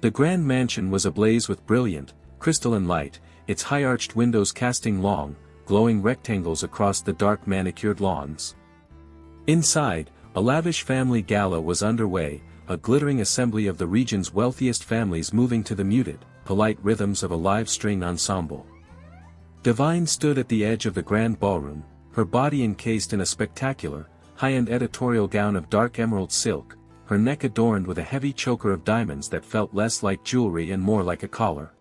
The grand mansion was ablaze with brilliant, crystalline light, its high-arched windows casting long, glowing rectangles across the dark manicured lawns. Inside, a lavish family gala was underway, a glittering assembly of the region's wealthiest families moving to the muted, polite rhythms of a live string ensemble. Divine stood at the edge of the grand ballroom, her body encased in a spectacular, high-end editorial gown of dark emerald silk, her neck adorned with a heavy choker of diamonds that felt less like jewelry and more like a collar.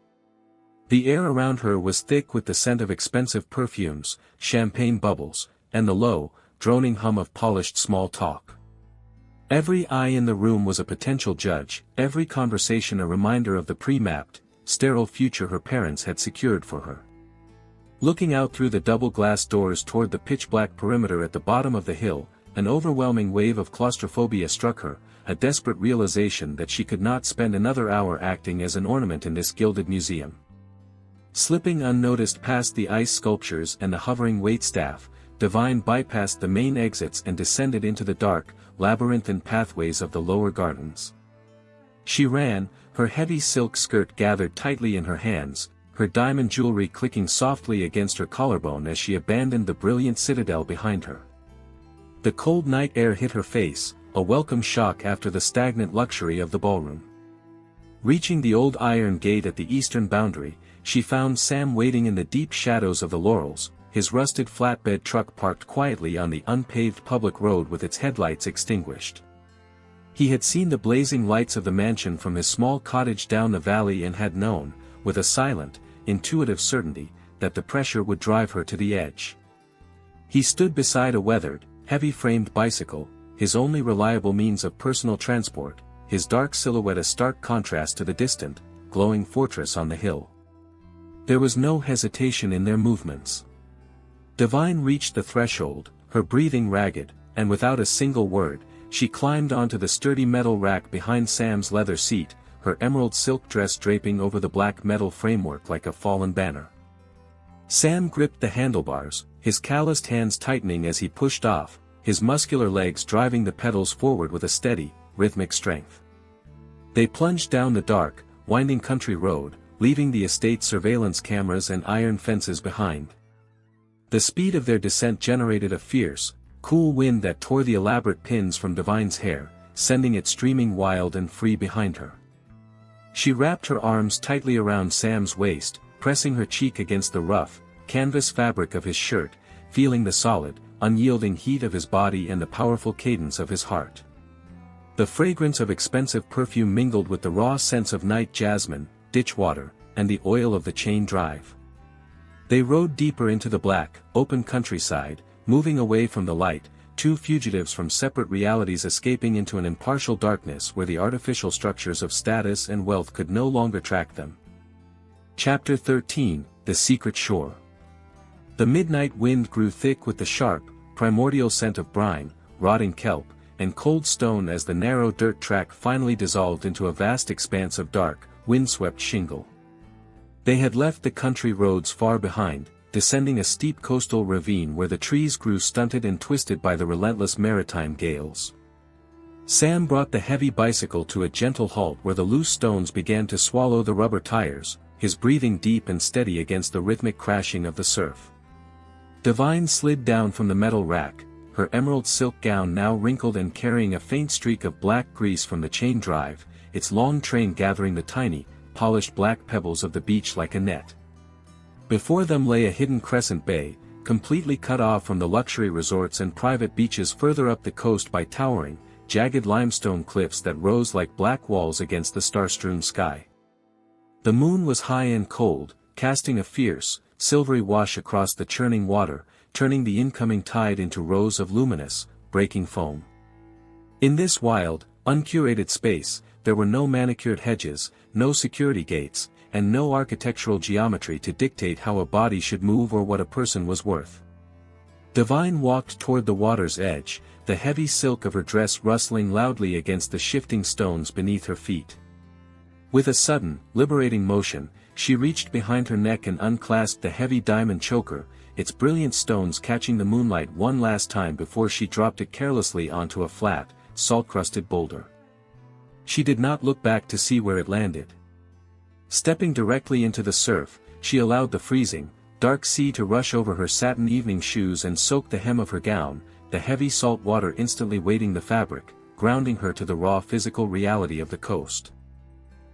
The air around her was thick with the scent of expensive perfumes, champagne bubbles, and the low, droning hum of polished small talk. Every eye in the room was a potential judge, every conversation a reminder of the pre-mapped, sterile future her parents had secured for her. Looking out through the double glass doors toward the pitch-black perimeter at the bottom of the hill, an overwhelming wave of claustrophobia struck her, a desperate realization that she could not spend another hour acting as an ornament in this gilded museum. Slipping unnoticed past the ice sculptures and the hovering waitstaff, Divine bypassed the main exits and descended into the dark, labyrinthine pathways of the lower gardens. She ran, her heavy silk skirt gathered tightly in her hands, her diamond jewelry clicking softly against her collarbone as she abandoned the brilliant citadel behind her. The cold night air hit her face, a welcome shock after the stagnant luxury of the ballroom. Reaching the old iron gate at the eastern boundary, she found Sam waiting in the deep shadows of the laurels, his rusted flatbed truck parked quietly on the unpaved public road with its headlights extinguished. He had seen the blazing lights of the mansion from his small cottage down the valley and had known, with a silent, intuitive certainty, that the pressure would drive her to the edge. He stood beside a weathered, heavy-framed bicycle, his only reliable means of personal transport, his dark silhouette a stark contrast to the distant, glowing fortress on the hill. There was no hesitation in their movements. Divine reached the threshold, her breathing ragged, and without a single word, she climbed onto the sturdy metal rack behind Sam's leather seat, her emerald silk dress draping over the black metal framework like a fallen banner. Sam gripped the handlebars, his calloused hands tightening as he pushed off, his muscular legs driving the pedals forward with a steady, rhythmic strength. They plunged down the dark, winding country road, leaving the estate's surveillance cameras and iron fences behind. The speed of their descent generated a fierce, cool wind that tore the elaborate pins from Divine's hair, sending it streaming wild and free behind her. She wrapped her arms tightly around Sam's waist, pressing her cheek against the rough, canvas fabric of his shirt, feeling the solid, unyielding heat of his body and the powerful cadence of his heart. The fragrance of expensive perfume mingled with the raw scents of night jasmine, ditch water, and the oil of the chain drive. They rode deeper into the black, open countryside, moving away from the light, two fugitives from separate realities escaping into an impartial darkness where the artificial structures of status and wealth could no longer track them. Chapter 13, The Secret Shore. The midnight wind grew thick with the sharp, primordial scent of brine, rotting kelp, and cold stone as the narrow dirt track finally dissolved into a vast expanse of dark, windswept shingle. They had left the country roads far behind, descending a steep coastal ravine where the trees grew stunted and twisted by the relentless maritime gales. Sam brought the heavy bicycle to a gentle halt where the loose stones began to swallow the rubber tires, his breathing deep and steady against the rhythmic crashing of the surf. Divine slid down from the metal rack, her emerald silk gown now wrinkled and carrying a faint streak of black grease from the chain drive, its long train gathering the tiny, polished black pebbles of the beach like a net. Before them lay a hidden crescent bay, completely cut off from the luxury resorts and private beaches further up the coast by towering, jagged limestone cliffs that rose like black walls against the star-strewn sky. The moon was high and cold, casting a fierce, silvery wash across the churning water, turning the incoming tide into rows of luminous, breaking foam. In this wild, Uncurated space, there were no manicured hedges, no security gates, and no architectural geometry to dictate how a body should move or what a person was worth. Divine walked toward the water's edge, the heavy silk of her dress rustling loudly against the shifting stones beneath her feet. With a sudden, liberating motion, she reached behind her neck and unclasped the heavy diamond choker, its brilliant stones catching the moonlight one last time before she dropped it carelessly onto a flat, salt-crusted boulder. She did not look back to see where it landed. Stepping directly into the surf, she allowed the freezing, dark sea to rush over her satin evening shoes and soak the hem of her gown, the heavy salt water instantly weighting the fabric, grounding her to the raw physical reality of the coast.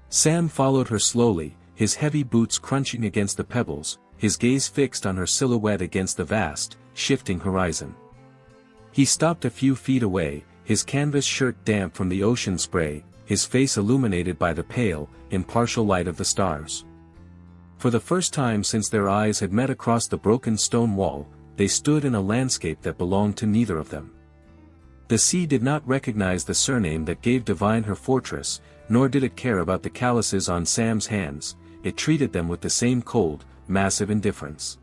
Sam followed her slowly, his heavy boots crunching against the pebbles, his gaze fixed on her silhouette against the vast, shifting horizon. He stopped a few feet away, his canvas shirt damp from the ocean spray, his face illuminated by the pale, impartial light of the stars. For the first time since their eyes had met across the broken stone wall, they stood in a landscape that belonged to neither of them. The sea did not recognize the surname that gave Divine her fortress, nor did it care about the calluses on Sam's hands, it treated them with the same cold, massive indifference.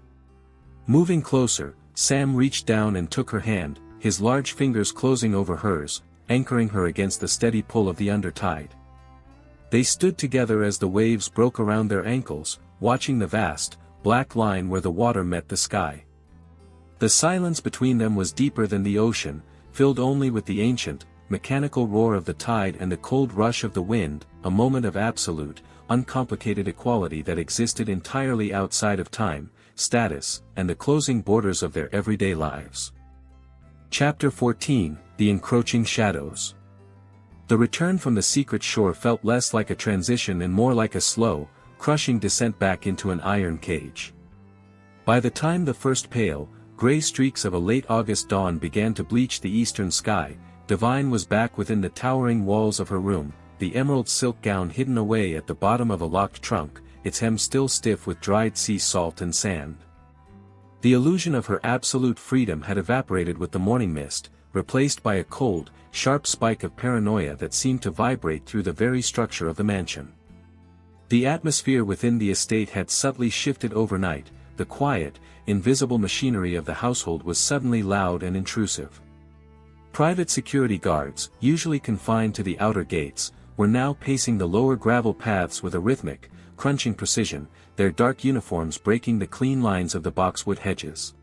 Moving closer, Sam reached down and took her hand, his large fingers closing over hers, anchoring her against the steady pull of the undertide. They stood together as the waves broke around their ankles, watching the vast, black line where the water met the sky. The silence between them was deeper than the ocean, filled only with the ancient, mechanical roar of the tide and the cold rush of the wind, a moment of absolute, uncomplicated equality that existed entirely outside of time, status, and the closing borders of their everyday lives. Chapter 14, The Encroaching Shadows. The return from the secret shore felt less like a transition and more like a slow, crushing descent back into an iron cage. By the time the first pale, gray streaks of a late August dawn began to bleach the eastern sky, Divine was back within the towering walls of her room, the emerald silk gown hidden away at the bottom of a locked trunk, its hem still stiff with dried sea salt and sand. The illusion of her absolute freedom had evaporated with the morning mist, replaced by a cold, sharp spike of paranoia that seemed to vibrate through the very structure of the mansion. The atmosphere within the estate had subtly shifted overnight, the quiet, invisible machinery of the household was suddenly loud and intrusive. Private security guards, usually confined to the outer gates, were now pacing the lower gravel paths with a rhythmic, crunching precision, their dark uniforms breaking the clean lines of the boxwood hedges.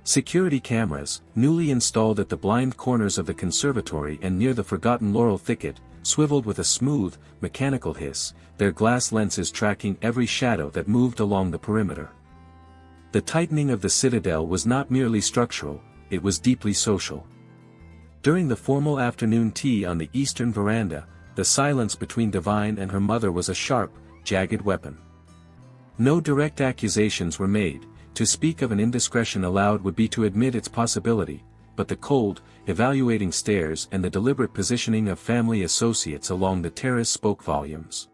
Security cameras, newly installed at the blind corners of the conservatory and near the forgotten laurel thicket, swiveled with a smooth, mechanical hiss, their glass lenses tracking every shadow that moved along the perimeter. The tightening of the citadel was not merely structural, it was deeply social. During the formal afternoon tea on the eastern veranda, the silence between Divine and her mother was a sharp, jagged weapon. No direct accusations were made, to speak of an indiscretion aloud would be to admit its possibility, but the cold, evaluating stares and the deliberate positioning of family associates along the terrace spoke volumes.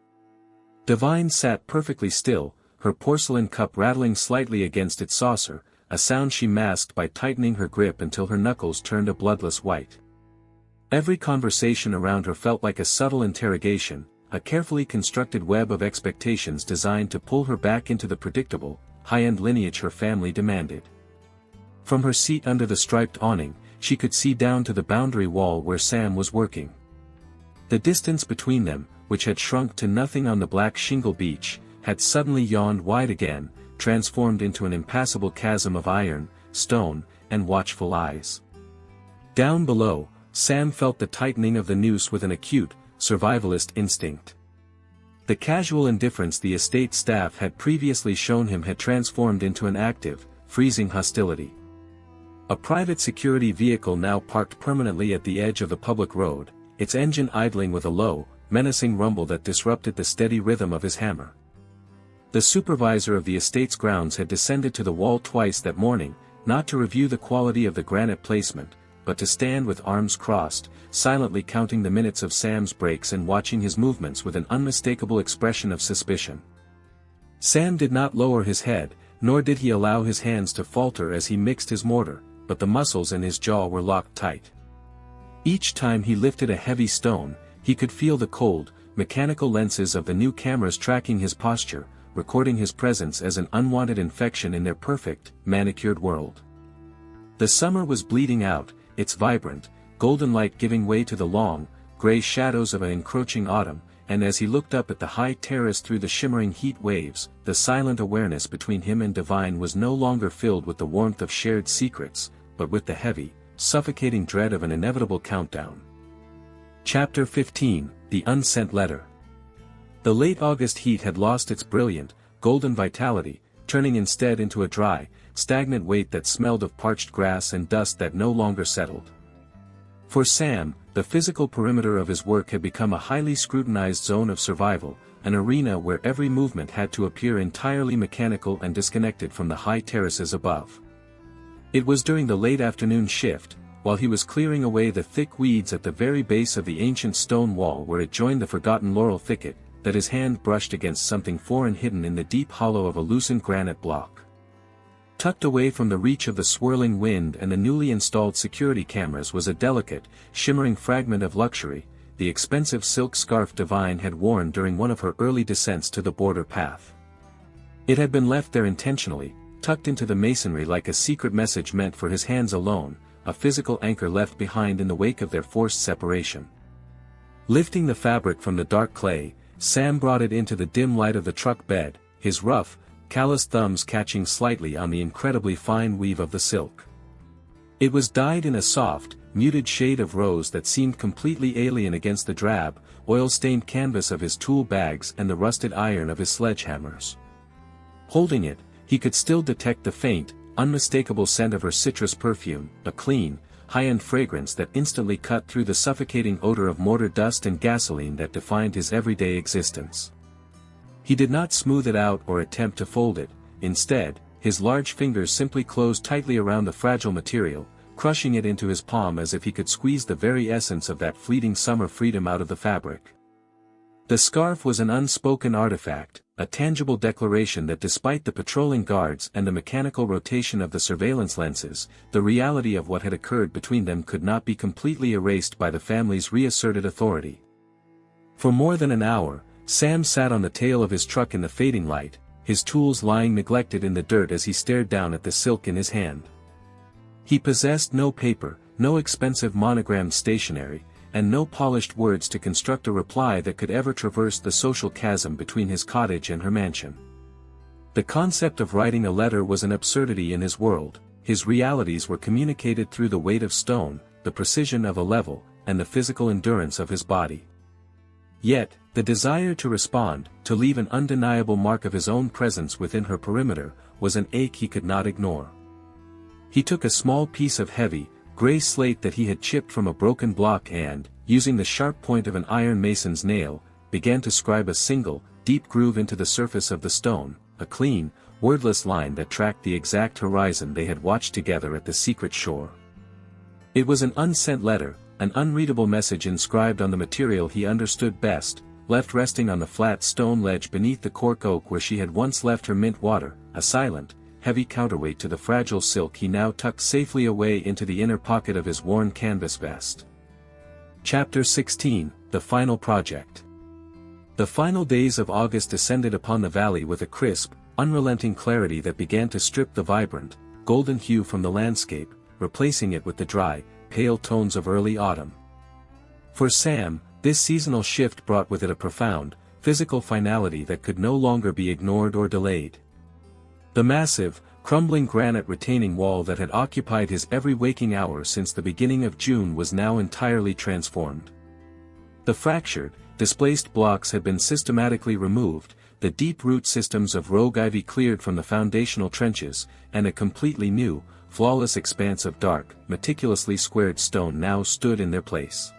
Divine sat perfectly still, her porcelain cup rattling slightly against its saucer, a sound she masked by tightening her grip until her knuckles turned a bloodless white. Every conversation around her felt like a subtle interrogation, a carefully constructed web of expectations designed to pull her back into the predictable, high-end lineage her family demanded. From her seat under the striped awning, she could see down to the boundary wall where Sam was working. The distance between them, which had shrunk to nothing on the black shingle beach, had suddenly yawned wide again, transformed into an impassable chasm of iron, stone, and watchful eyes. Down below, Sam felt the tightening of the noose with an acute, survivalist instinct. The casual indifference the estate staff had previously shown him had transformed into an active, freezing hostility. A private security vehicle now parked permanently at the edge of the public road, its engine idling with a low, menacing rumble that disrupted the steady rhythm of his hammer. The supervisor of the estate's grounds had descended to the wall twice that morning, not to review the quality of the granite placement, but to stand with arms crossed, silently counting the minutes of Sam's breaks and watching his movements with an unmistakable expression of suspicion. Sam did not lower his head, nor did he allow his hands to falter as he mixed his mortar, but the muscles in his jaw were locked tight. Each time he lifted a heavy stone, he could feel the cold, mechanical lenses of the new cameras tracking his posture, recording his presence as an unwanted infection in their perfect, manicured world. The summer was bleeding out, its vibrant, golden light giving way to the long, gray shadows of an encroaching autumn, and as he looked up at the high terrace through the shimmering heat waves, the silent awareness between him and divine was no longer filled with the warmth of shared secrets, but with the heavy, suffocating dread of an inevitable countdown. Chapter 15, The Unsent Letter. The late August heat had lost its brilliant, golden vitality, turning instead into a dry, stagnant weight that smelled of parched grass and dust that no longer settled. For Sam, the physical perimeter of his work had become a highly scrutinized zone of survival, an arena where every movement had to appear entirely mechanical and disconnected from the high terraces above. It was during the late afternoon shift, while he was clearing away the thick weeds at the very base of the ancient stone wall where it joined the forgotten laurel thicket, that his hand brushed against something foreign hidden in the deep hollow of a loosened granite block. Tucked away from the reach of the swirling wind and the newly installed security cameras was a delicate, shimmering fragment of luxury, the expensive silk scarf Divine had worn during one of her early descents to the border path. It had been left there intentionally, tucked into the masonry like a secret message meant for his hands alone, a physical anchor left behind in the wake of their forced separation. Lifting the fabric from the dark clay, Sam brought it into the dim light of the truck bed, his rough, calloused thumbs catching slightly on the incredibly fine weave of the silk. It was dyed in a soft, muted shade of rose that seemed completely alien against the drab, oil-stained canvas of his tool bags and the rusted iron of his sledgehammers. Holding it, he could still detect the faint, unmistakable scent of her citrus perfume, a clean, high-end fragrance that instantly cut through the suffocating odor of mortar dust and gasoline that defined his everyday existence. He did not smooth it out or attempt to fold it, instead, his large fingers simply closed tightly around the fragile material, crushing it into his palm as if he could squeeze the very essence of that fleeting summer freedom out of the fabric. The scarf was an unspoken artifact, a tangible declaration that despite the patrolling guards and the mechanical rotation of the surveillance lenses, the reality of what had occurred between them could not be completely erased by the family's reasserted authority. For more than an hour, Sam sat on the tail of his truck in the fading light, his tools lying neglected in the dirt as he stared down at the silk in his hand. He possessed no paper, no expensive monogrammed stationery, and no polished words to construct a reply that could ever traverse the social chasm between his cottage and her mansion. The concept of writing a letter was an absurdity in his world, his realities were communicated through the weight of stone, the precision of a level, and the physical endurance of his body. Yet, the desire to respond, to leave an undeniable mark of his own presence within her perimeter, was an ache he could not ignore. He took a small piece of heavy, gray slate that he had chipped from a broken block and, using the sharp point of an iron mason's nail, began to scribe a single, deep groove into the surface of the stone, a clean, wordless line that tracked the exact horizon they had watched together at the secret shore. It was an unsent letter, an unreadable message inscribed on the material he understood best, left resting on the flat stone ledge beneath the cork oak where she had once left her mint water, a silent, heavy counterweight to the fragile silk he now tucked safely away into the inner pocket of his worn canvas vest. Chapter 16, The Final Project. The final days of August descended upon the valley with a crisp, unrelenting clarity that began to strip the vibrant, golden hue from the landscape, replacing it with the dry, pale tones of early autumn. For Sam, this seasonal shift brought with it a profound, physical finality that could no longer be ignored or delayed. The massive, crumbling granite retaining wall that had occupied his every waking hour since the beginning of June was now entirely transformed. The fractured, displaced blocks had been systematically removed, the deep root systems of rogue ivy cleared from the foundational trenches, and a completely new, flawless expanse of dark, meticulously squared stone now stood in their place.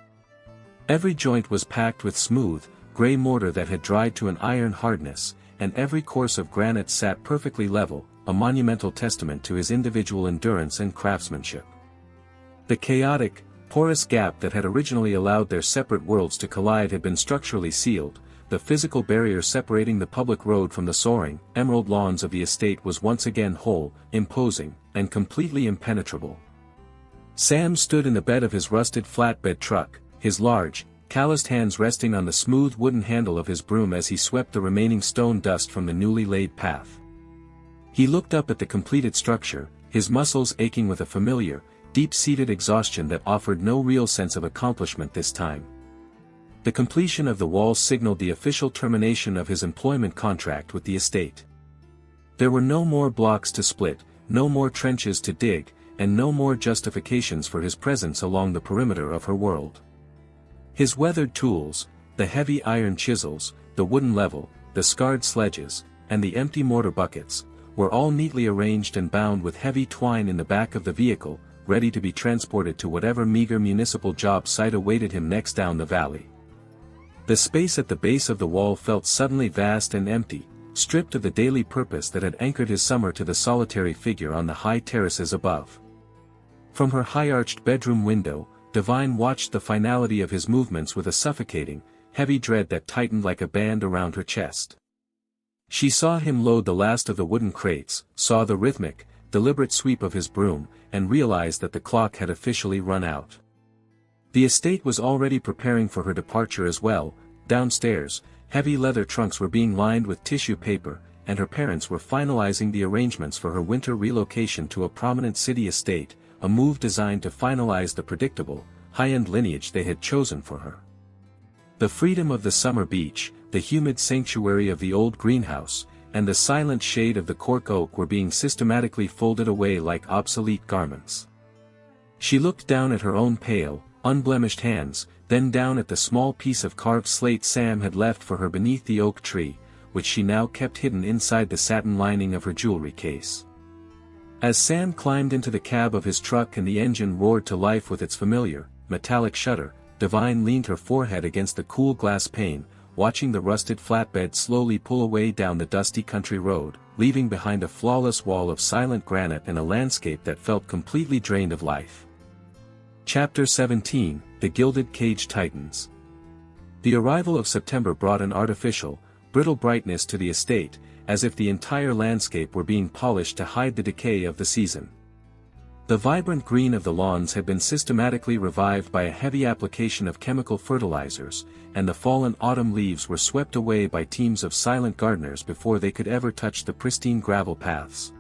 Every joint was packed with smooth, gray mortar that had dried to an iron hardness, and every course of granite sat perfectly level, a monumental testament to his individual endurance and craftsmanship. The chaotic, porous gap that had originally allowed their separate worlds to collide had been structurally sealed, the physical barrier separating the public road from the soaring, emerald lawns of the estate was once again whole, imposing, and completely impenetrable. Sam stood in the bed of his rusted flatbed truck, his large, calloused hands resting on the smooth wooden handle of his broom as he swept the remaining stone dust from the newly laid path. He looked up at the completed structure, his muscles aching with a familiar, deep-seated exhaustion that offered no real sense of accomplishment this time. The completion of the wall signaled the official termination of his employment contract with the estate. There were no more blocks to split, no more trenches to dig, and no more justifications for his presence along the perimeter of her world. His weathered tools, the heavy iron chisels, the wooden level, the scarred sledges, and the empty mortar buckets, were all neatly arranged and bound with heavy twine in the back of the vehicle, ready to be transported to whatever meager municipal job site awaited him next down the valley. The space at the base of the wall felt suddenly vast and empty, stripped of the daily purpose that had anchored his summer to the solitary figure on the high terraces above. From her high-arched bedroom window, Divine watched the finality of his movements with a suffocating, heavy dread that tightened like a band around her chest. She saw him load the last of the wooden crates, saw the rhythmic, deliberate sweep of his broom, and realized that the clock had officially run out. The estate was already preparing for her departure as well. Downstairs, heavy leather trunks were being lined with tissue paper, and her parents were finalizing the arrangements for her winter relocation to a prominent city estate, a move designed to finalize the predictable, high-end lineage they had chosen for her. The freedom of the summer beach, the humid sanctuary of the old greenhouse, and the silent shade of the cork oak were being systematically folded away like obsolete garments. She looked down at her own pale, unblemished hands, then down at the small piece of carved slate Sam had left for her beneath the oak tree, which she now kept hidden inside the satin lining of her jewelry case. As Sam climbed into the cab of his truck and the engine roared to life with its familiar, metallic shudder, Divine leaned her forehead against the cool glass pane, watching the rusted flatbed slowly pull away down the dusty country road, leaving behind a flawless wall of silent granite and a landscape that felt completely drained of life. Chapter 17, The Gilded Cage Tightens. The arrival of September brought an artificial, brittle brightness to the estate, as if the entire landscape were being polished to hide the decay of the season. The vibrant green of the lawns had been systematically revived by a heavy application of chemical fertilizers, and the fallen autumn leaves were swept away by teams of silent gardeners before they could ever touch the pristine gravel paths.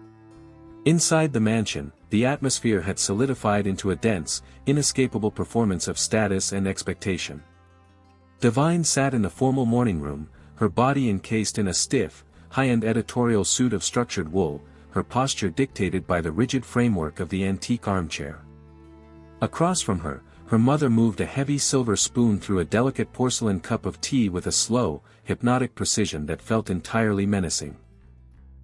Inside the mansion, the atmosphere had solidified into a dense, inescapable performance of status and expectation. Divine sat in the formal morning room, her body encased in a stiff, high-end editorial suit of structured wool, her posture dictated by the rigid framework of the antique armchair. Across from her, her mother moved a heavy silver spoon through a delicate porcelain cup of tea with a slow, hypnotic precision that felt entirely menacing.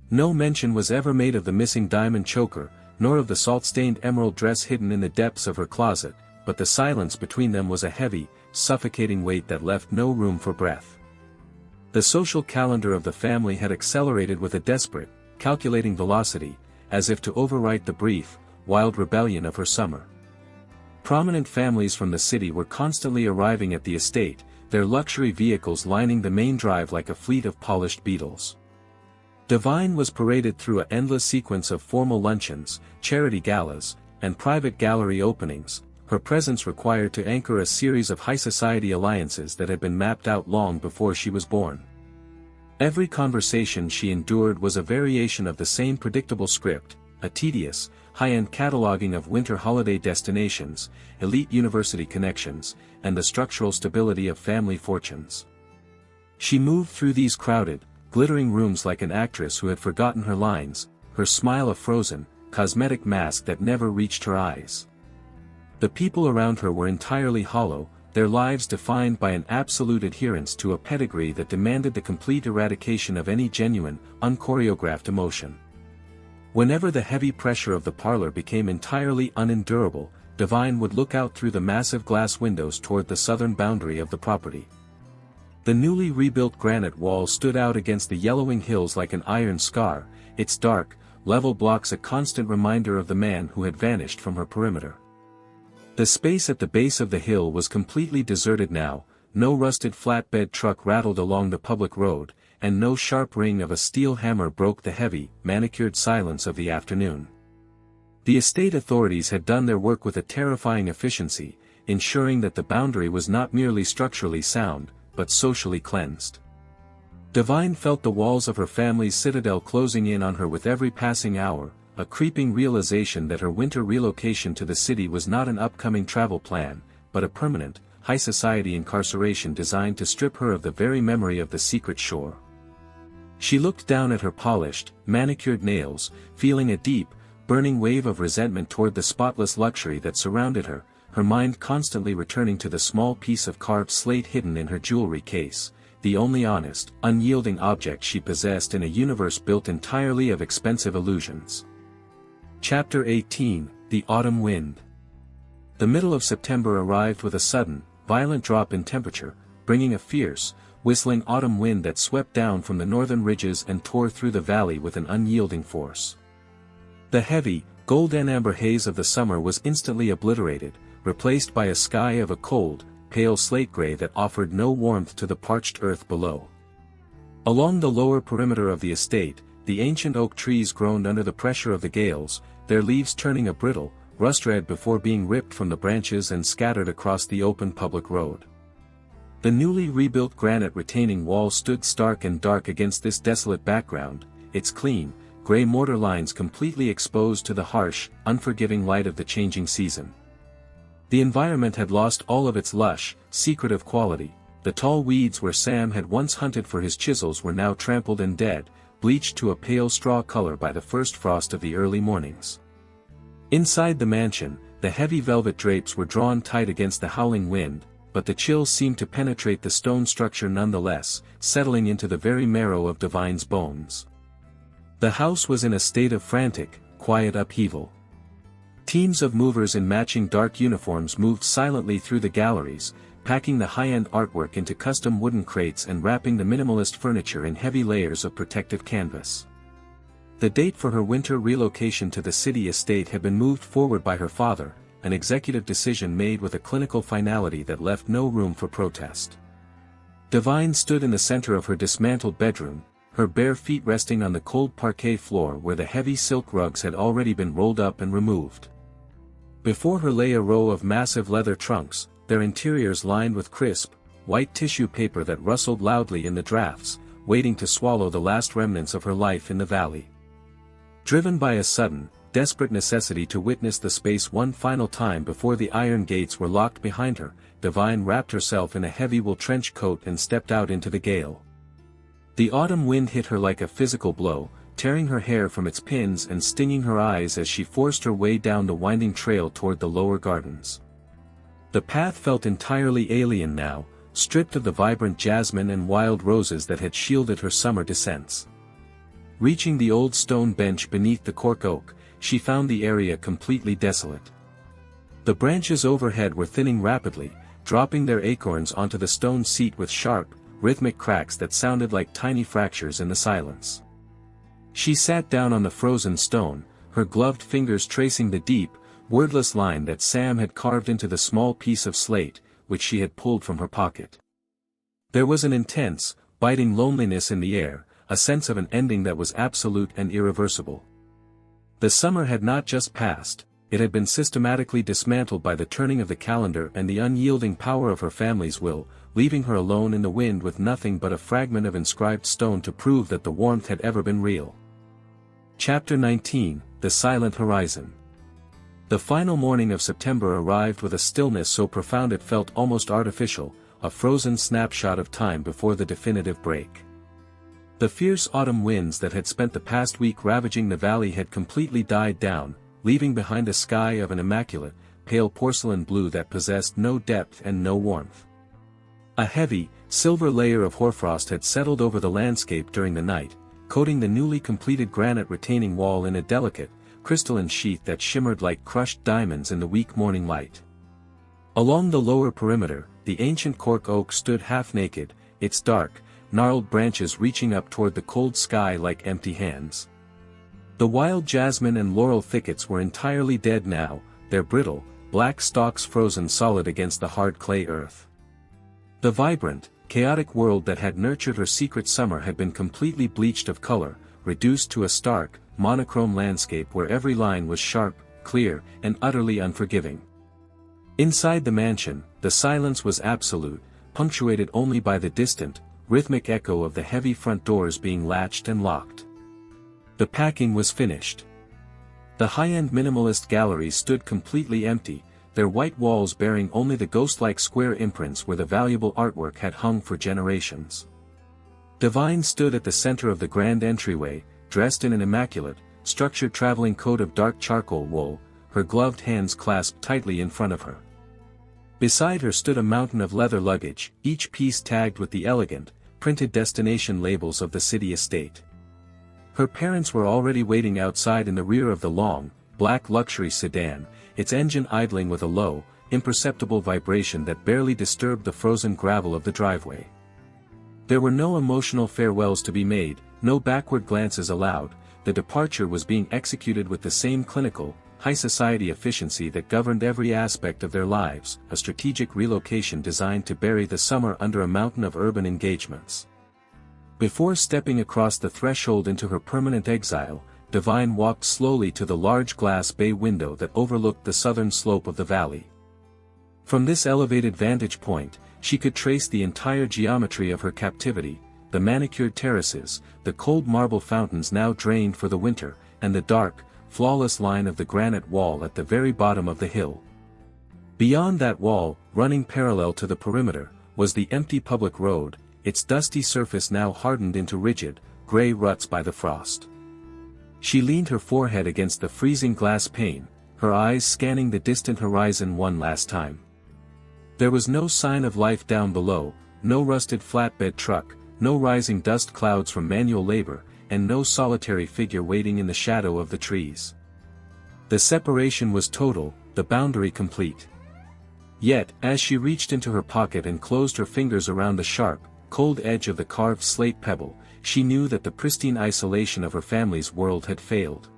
No mention was ever made of the missing diamond choker, nor of the salt-stained emerald dress hidden in the depths of her closet, but the silence between them was a heavy, suffocating weight that left no room for breath. The social calendar of the family had accelerated with a desperate, calculating velocity, as if to overwrite the brief, wild rebellion of her summer. Prominent families from the city were constantly arriving at the estate, their luxury vehicles lining the main drive like a fleet of polished beetles. Divine was paraded through an endless sequence of formal luncheons, charity galas, and private gallery openings, her presence required to anchor a series of high society alliances that had been mapped out long before she was born. Every conversation she endured was a variation of the same predictable script, a tedious, high-end cataloging of winter holiday destinations, elite university connections, and the structural stability of family fortunes. She moved through these crowded, glittering rooms like an actress who had forgotten her lines, her smile a frozen, cosmetic mask that never reached her eyes. The people around her were entirely hollow, their lives defined by an absolute adherence to a pedigree that demanded the complete eradication of any genuine, unchoreographed emotion. Whenever the heavy pressure of the parlor became entirely unendurable, Divine would look out through the massive glass windows toward the southern boundary of the property. The newly rebuilt granite wall stood out against the yellowing hills like an iron scar, its dark, level blocks a constant reminder of the man who had vanished from her perimeter. The space at the base of the hill was completely deserted now, no rusted flatbed truck rattled along the public road, and no sharp ring of a steel hammer broke the heavy, manicured silence of the afternoon. The estate authorities had done their work with a terrifying efficiency, ensuring that the boundary was not merely structurally sound, but socially cleansed. Divine felt the walls of her family's citadel closing in on her with every passing hour, a creeping realization that her winter relocation to the city was not an upcoming travel plan, but a permanent, high society incarceration designed to strip her of the very memory of the secret shore. She looked down at her polished, manicured nails, feeling a deep, burning wave of resentment toward the spotless luxury that surrounded her, her mind constantly returning to the small piece of carved slate hidden in her jewelry case, the only honest, unyielding object she possessed in a universe built entirely of expensive illusions. Chapter 18, The Autumn Wind. The middle of September arrived with a sudden, violent drop in temperature, bringing a fierce, whistling autumn wind that swept down from the northern ridges and tore through the valley with an unyielding force. The heavy, golden amber haze of the summer was instantly obliterated, replaced by a sky of a cold, pale slate gray that offered no warmth to the parched earth below. Along the lower perimeter of the estate, the ancient oak trees groaned under the pressure of the gales, their leaves turning a brittle, rust-red before being ripped from the branches and scattered across the open public road. The newly rebuilt granite retaining wall stood stark and dark against this desolate background, its clean, gray mortar lines completely exposed to the harsh, unforgiving light of the changing season. The environment had lost all of its lush, secretive quality. The tall weeds where Sam had once hunted for his chisels were now trampled and dead, bleached to a pale straw color by the first frost of the early mornings. Inside the mansion, the heavy velvet drapes were drawn tight against the howling wind, but the chill seemed to penetrate the stone structure nonetheless, settling into the very marrow of Divine's bones. The house was in a state of frantic, quiet upheaval. Teams of movers in matching dark uniforms moved silently through the galleries, packing the high-end artwork into custom wooden crates and wrapping the minimalist furniture in heavy layers of protective canvas. The date for her winter relocation to the city estate had been moved forward by her father, an executive decision made with a clinical finality that left no room for protest. Divine stood in the center of her dismantled bedroom, her bare feet resting on the cold parquet floor where the heavy silk rugs had already been rolled up and removed. Before her lay a row of massive leather trunks, their interiors lined with crisp, white tissue paper that rustled loudly in the drafts, waiting to swallow the last remnants of her life in the valley. Driven by a sudden, desperate necessity to witness the space one final time before the iron gates were locked behind her, Divine wrapped herself in a heavy wool trench coat and stepped out into the gale. The autumn wind hit her like a physical blow, tearing her hair from its pins and stinging her eyes as she forced her way down the winding trail toward the lower gardens. The path felt entirely alien now, stripped of the vibrant jasmine and wild roses that had shielded her summer descents. Reaching the old stone bench beneath the cork oak, she found the area completely desolate. The branches overhead were thinning rapidly, dropping their acorns onto the stone seat with sharp, rhythmic cracks that sounded like tiny fractures in the silence. She sat down on the frozen stone, her gloved fingers tracing the deep, wordless line that Sam had carved into the small piece of slate, which she had pulled from her pocket. There was an intense, biting loneliness in the air, a sense of an ending that was absolute and irreversible. The summer had not just passed, it had been systematically dismantled by the turning of the calendar and the unyielding power of her family's will, leaving her alone in the wind with nothing but a fragment of inscribed stone to prove that the warmth had ever been real. Chapter 19, The Silent Horizon. The final morning of September arrived with a stillness so profound it felt almost artificial, a frozen snapshot of time before the definitive break. The fierce autumn winds that had spent the past week ravaging the valley had completely died down, leaving behind a sky of an immaculate, pale porcelain blue that possessed no depth and no warmth. A heavy, silver layer of hoarfrost had settled over the landscape during the night, coating the newly completed granite retaining wall in a delicate, crystalline sheath that shimmered like crushed diamonds in the weak morning light. Along the lower perimeter, the ancient cork oak stood half-naked, its dark, gnarled branches reaching up toward the cold sky like empty hands. The wild jasmine and laurel thickets were entirely dead now, their brittle, black stalks frozen solid against the hard clay earth. The vibrant, chaotic world that had nurtured her secret summer had been completely bleached of color, reduced to a stark, monochrome landscape where every line was sharp, clear, and utterly unforgiving. Inside the mansion, the silence was absolute, punctuated only by the distant, rhythmic echo of the heavy front doors being latched and locked. The packing was finished. The high-end minimalist galleries stood completely empty, their white walls bearing only the ghost-like square imprints where the valuable artwork had hung for generations. Divine stood at the center of the grand entryway, dressed in an immaculate, structured traveling coat of dark charcoal wool, her gloved hands clasped tightly in front of her. Beside her stood a mountain of leather luggage, each piece tagged with the elegant, printed destination labels of the city estate. Her parents were already waiting outside in the rear of the long, black luxury sedan, its engine idling with a low, imperceptible vibration that barely disturbed the frozen gravel of the driveway. There were no emotional farewells to be made, no backward glances allowed. The departure was being executed with the same clinical, high-society efficiency that governed every aspect of their lives, a strategic relocation designed to bury the summer under a mountain of urban engagements. Before stepping across the threshold into her permanent exile, Divine walked slowly to the large glass bay window that overlooked the southern slope of the valley. From this elevated vantage point, she could trace the entire geometry of her captivity, the manicured terraces, the cold marble fountains now drained for the winter, and the dark, flawless line of the granite wall at the very bottom of the hill. Beyond that wall, running parallel to the perimeter, was the empty public road, its dusty surface now hardened into rigid, gray ruts by the frost. She leaned her forehead against the freezing glass pane, her eyes scanning the distant horizon one last time. There was no sign of life down below, no rusted flatbed truck, no rising dust clouds from manual labor, and no solitary figure waiting in the shadow of the trees. The separation was total, the boundary complete. Yet, as she reached into her pocket and closed her fingers around the sharp, cold edge of the carved slate pebble, she knew that the pristine isolation of her family's world had failed.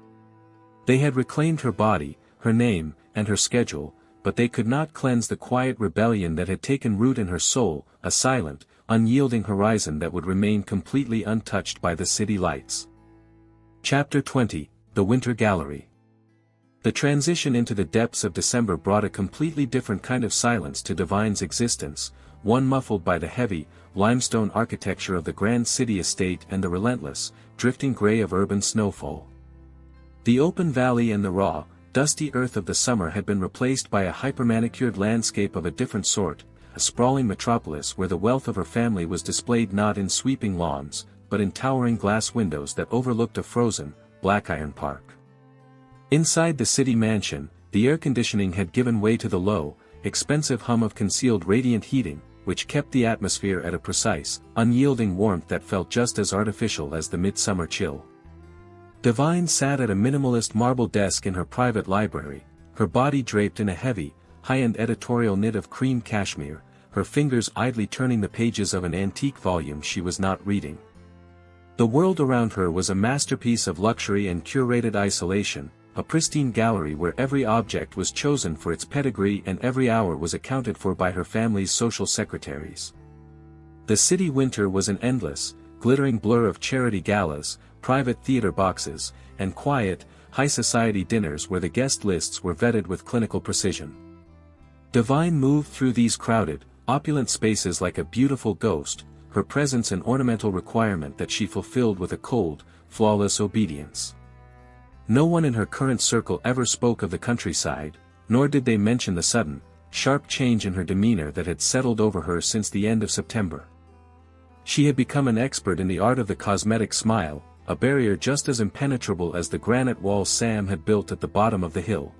They had reclaimed her body, her name, and her schedule, but they could not cleanse the quiet rebellion that had taken root in her soul, a silent, unyielding horizon that would remain completely untouched by the city lights. Chapter 20, The Winter Gallery. The transition into the depths of December brought a completely different kind of silence to Divine's existence, one muffled by the heavy, limestone architecture of the grand city estate and the relentless, drifting gray of urban snowfall. The open valley and the raw, dusty earth of the summer had been replaced by a hyper-manicured landscape of a different sort, a sprawling metropolis where the wealth of her family was displayed not in sweeping lawns, but in towering glass windows that overlooked a frozen, black iron park. Inside the city mansion, the air conditioning had given way to the low, expensive hum of concealed radiant heating, which kept the atmosphere at a precise, unyielding warmth that felt just as artificial as the midsummer chill. Divine sat at a minimalist marble desk in her private library, her body draped in a heavy, high-end editorial knit of cream cashmere, her fingers idly turning the pages of an antique volume she was not reading. The world around her was a masterpiece of luxury and curated isolation, a pristine gallery where every object was chosen for its pedigree and every hour was accounted for by her family's social secretaries. The city winter was an endless, glittering blur of charity galas, private theater boxes, and quiet, high-society dinners where the guest lists were vetted with clinical precision. Divine moved through these crowded, opulent spaces like a beautiful ghost, her presence an ornamental requirement that she fulfilled with a cold, flawless obedience. No one in her current circle ever spoke of the countryside, nor did they mention the sudden, sharp change in her demeanor that had settled over her since the end of September. She had become an expert in the art of the cosmetic smile, a barrier just as impenetrable as the granite wall Sam had built at the bottom of the hill.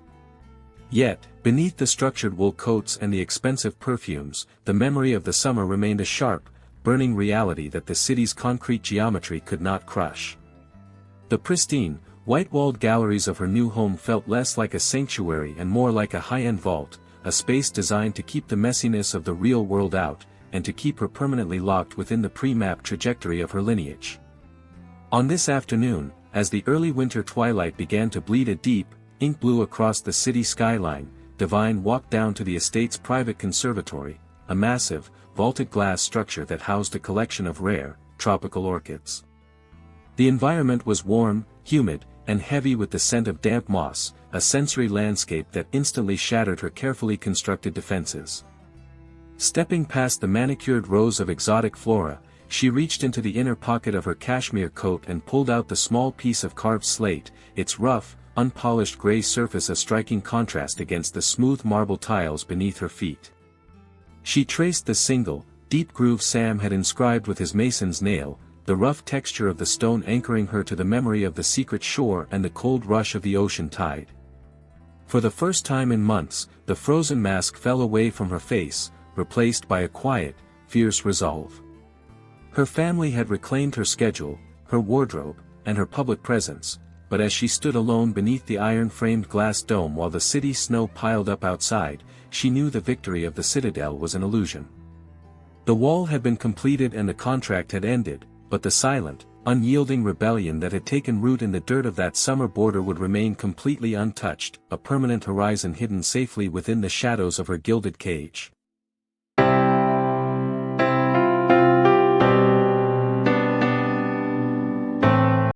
Yet, beneath the structured wool coats and the expensive perfumes, the memory of the summer remained a sharp, burning reality that the city's concrete geometry could not crush. The pristine, white-walled galleries of her new home felt less like a sanctuary and more like a high-end vault, a space designed to keep the messiness of the real world out, and to keep her permanently locked within the pre-mapped trajectory of her lineage. On this afternoon, as the early winter twilight began to bleed a deep, ink blue across the city skyline, Divine walked down to the estate's private conservatory, a massive, vaulted glass structure that housed a collection of rare, tropical orchids. The environment was warm, humid, and heavy with the scent of damp moss, a sensory landscape that instantly shattered her carefully constructed defenses. Stepping past the manicured rows of exotic flora, she reached into the inner pocket of her cashmere coat and pulled out the small piece of carved slate, its rough, unpolished gray surface a striking contrast against the smooth marble tiles beneath her feet. She traced the single, deep groove Sam had inscribed with his mason's nail, the rough texture of the stone anchoring her to the memory of the secret shore and the cold rush of the ocean tide. For the first time in months, the frozen mask fell away from her face, replaced by a quiet, fierce resolve. Her family had reclaimed her schedule, her wardrobe, and her public presence, but as she stood alone beneath the iron-framed glass dome while the city snow piled up outside, she knew the victory of the citadel was an illusion. The wall had been completed and the contract had ended, but the silent, unyielding rebellion that had taken root in the dirt of that summer border would remain completely untouched, a permanent horizon hidden safely within the shadows of her gilded cage.